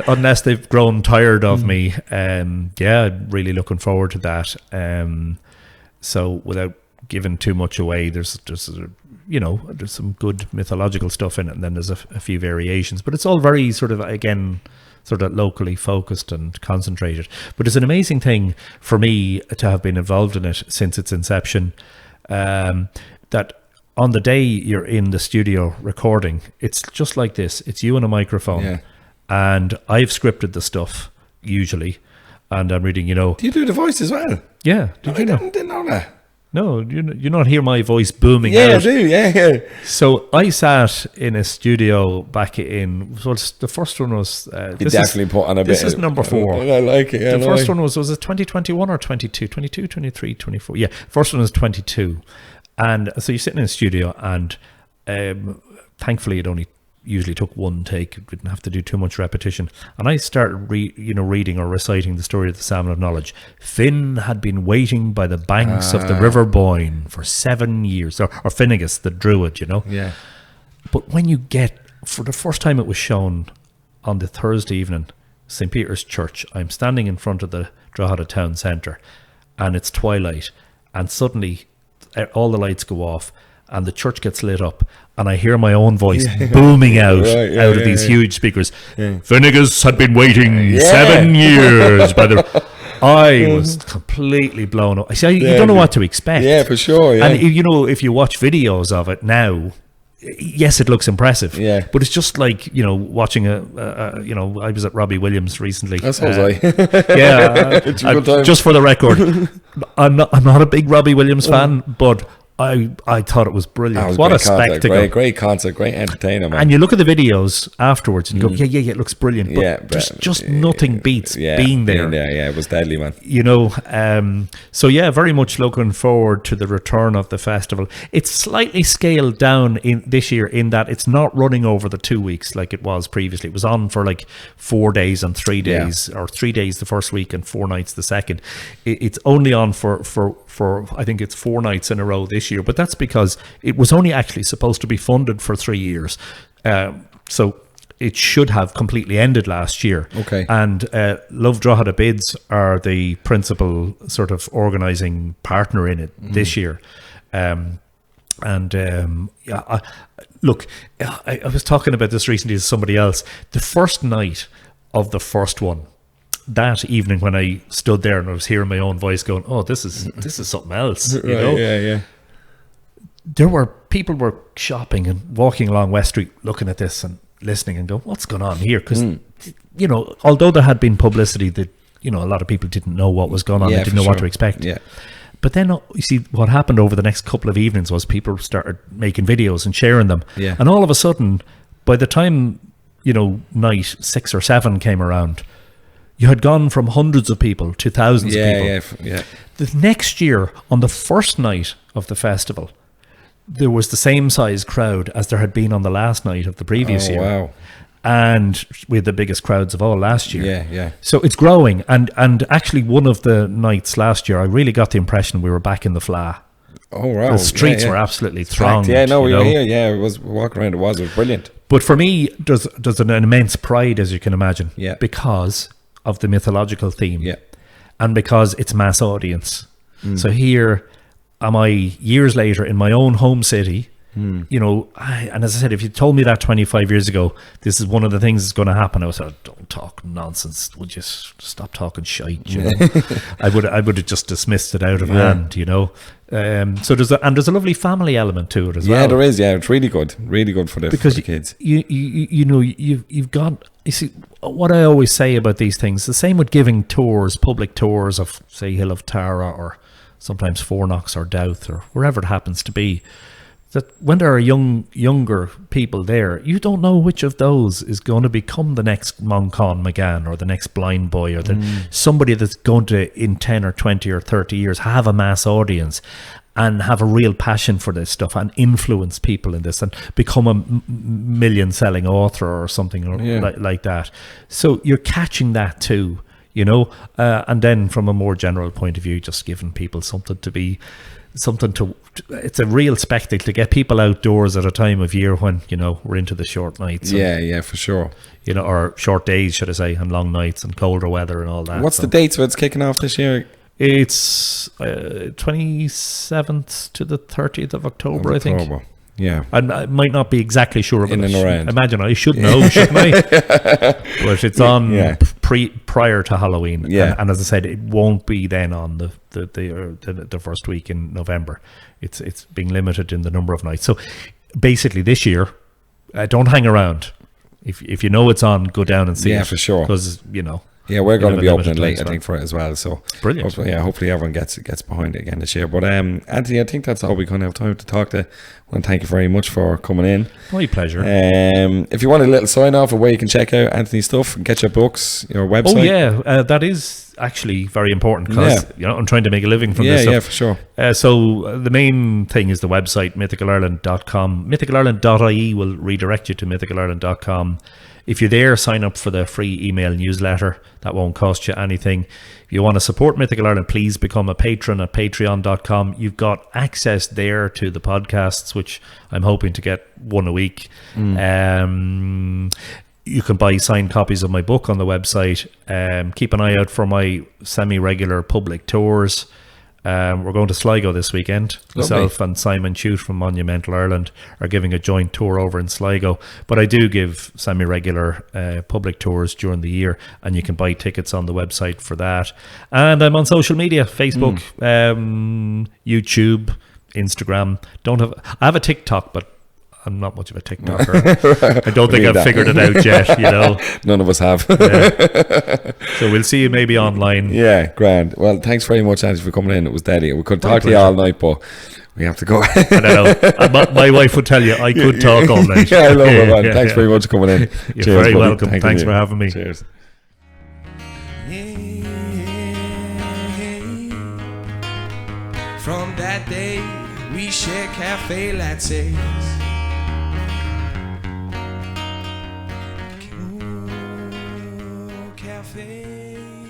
Unless they've grown tired of me. Really looking forward to that. So without giving too much away, there's some good mythological stuff in it, and then there's a few variations, but it's all very sort of locally focused and concentrated. But it's an amazing thing for me to have been involved in it since its inception. That on the day you're in the studio recording, it's just like this. It's you and a microphone, and I've scripted the stuff usually, and I'm reading. Do you do the voice as well? Yeah. Didn't know that. No, you not hear my voice booming out. Yeah, I do, yeah. So I sat in a studio back in, the first one was... put on a bit. This is number 4. I like it. The first one was it 2021 or 22? 22, 23, 24. Yeah, first one was 22. And so you're sitting in a studio, and thankfully it only usually took one take. It didn't have to do too much repetition. And I started reading or reciting the story of the Salmon of Knowledge. Finn had been waiting by the banks of the River Boyne for 7 years, or Finnegas, the druid, Yeah. But when you get, for the first time it was shown on the Thursday evening, St. Peter's Church, I'm standing in front of the Drogheda Town Centre, and it's twilight, and suddenly all the lights go off, and the church gets lit up, and I hear my own voice booming out of these huge speakers. Yeah. Finnegas had been waiting 7 years by the... I was completely blown up. You don't know what to expect. Yeah, for sure. Yeah. And if you watch videos of it now, yes, it looks impressive. Yeah. But it's just like, watching I was at Robbie Williams recently. That's what I. Yeah. Just for the record, I'm not a big Robbie Williams fan, but I thought it was brilliant. What a spectacle. Great concert, great entertainer, man. And you look at the videos afterwards and you go, yeah, it looks brilliant. But just nothing beats being there. Yeah, it was deadly, man. So yeah, very much looking forward to the return of the festival. It's slightly scaled down in this year in that it's not running over the 2 weeks like it was previously. It was on for like 4 days and 3 days, or 3 days the first week and 4 nights the second. It's only on for I think it's 4 nights in a row this year, but that's because it was only actually supposed to be funded for 3 years. So it should have completely ended last year. Okay. And Love Drogheda Bids are the principal sort of organising partner in it this year. Look, I was talking about this recently to somebody else. The first night of the first one, that evening when I stood there and I was hearing my own voice going, oh, this is something else, Yeah. People were shopping and walking along West Street looking at this and listening and going, what's going on here? Because, although there had been publicity that, a lot of people didn't know what was going on. They didn't know what to expect. Yeah. But then, you see, what happened over the next couple of evenings was people started making videos and sharing them. Yeah. And all of a sudden, by the time, night 6 or 7 came around, you had gone from hundreds of people to thousands of people. Yeah. The next year, on the first night of the festival, there was the same size crowd as there had been on the last night of the previous year. Wow. and we had the biggest crowds of all last year. Yeah. So it's growing, and actually one of the nights last year, I really got the impression we were back in the Fleadh. Oh, wow. The streets were absolutely thronged. Yeah, no, we you were know? here. Yeah, it was walking around. It was brilliant. But for me, there's an immense pride, as you can imagine, Yeah. because of the mythological theme, Yeah. and because it's mass audience. So here am I, years later, in my own home city. You know, and as I said, if you told me that 25 years ago, this is one of the things that's going to happen, I was like, don't talk nonsense. Would you stop talking shite? You know, I would have just dismissed it out of hand. You know, so there's a lovely family element to it as well. Yeah, there is. Yeah, it's really good for the kids. You know, you've got. You see, what I always say about these things, the same with giving tours, public tours of, say, Hill of Tara or sometimes Fornox or Douth or wherever it happens to be. That when there are younger people there, you don't know which of those is going to become the next Moncon McGann or the next Blind Boy or somebody that's going to, in 10 or 20 or 30 years, have a mass audience and have a real passion for this stuff and influence people in this and become a million-selling author or something like that. So you're catching that too, you know, and then from a more general point of view, just giving people something to it's a real spectacle to get people outdoors at a time of year when, you know, we're into the short nights. Yeah, for sure. You know, or short days, should I say, and long nights and colder weather and all that. What's the dates where it's kicking off this year? It's 27th to the 30th of October, I think. Yeah. I might not be exactly sure, but imagine I should know, shouldn't I? But it's on prior to Halloween. Yeah. And as I said, it won't be then on the first week in November. It's being limited in the number of nights. So basically this year, don't hang around. If you know it's on, go down and see it. Yeah, for sure. Because, you know. Yeah, we're going to be opening late, I think, for it as well. So brilliant. Hopefully everyone gets behind it again this year. But Anthony, I think that's all we kind of have time to talk to. I want to thank you very much for coming in. My pleasure. If you want a little sign off of where you can check out Anthony's stuff and get your books, your website. Oh yeah, that is actually very important because you know I'm trying to make a living from this stuff. Yeah, for sure. So the main thing is the website mythicalireland.com. Mythicalireland.ie will redirect you to mythicalireland.com. If you're there, sign up for the free email newsletter. That won't cost you anything. If you want to support Mythical Ireland, please become a patron at patreon.com. You've got access there to the podcasts, which I'm hoping to get one a week. You can buy signed copies of my book on the website. Keep an eye out for my semi-regular public tours. We're going to Sligo this weekend. Myself and Simon Chute from Monumental Ireland are giving a joint tour over in Sligo. But I do give semi-regular public tours during the year, and you can buy tickets on the website for that. And I'm on social media, Facebook, YouTube, Instagram. I have a TikTok, but I'm not much of a TikToker. I don't think I've figured it out yet, you know. None of us have. So we'll see you maybe online. Yeah, grand. Well, thanks very much, Andy, for coming in. It was deadly. We could talk to you all night, but we have to go. I don't know. My wife would tell you I could talk all night. Yeah, I love it, man. Thanks very much for coming in. You're Cheers, very buddy. welcome. Thanks for having me. Cheers. From that day we share cafe lattes. Cafe.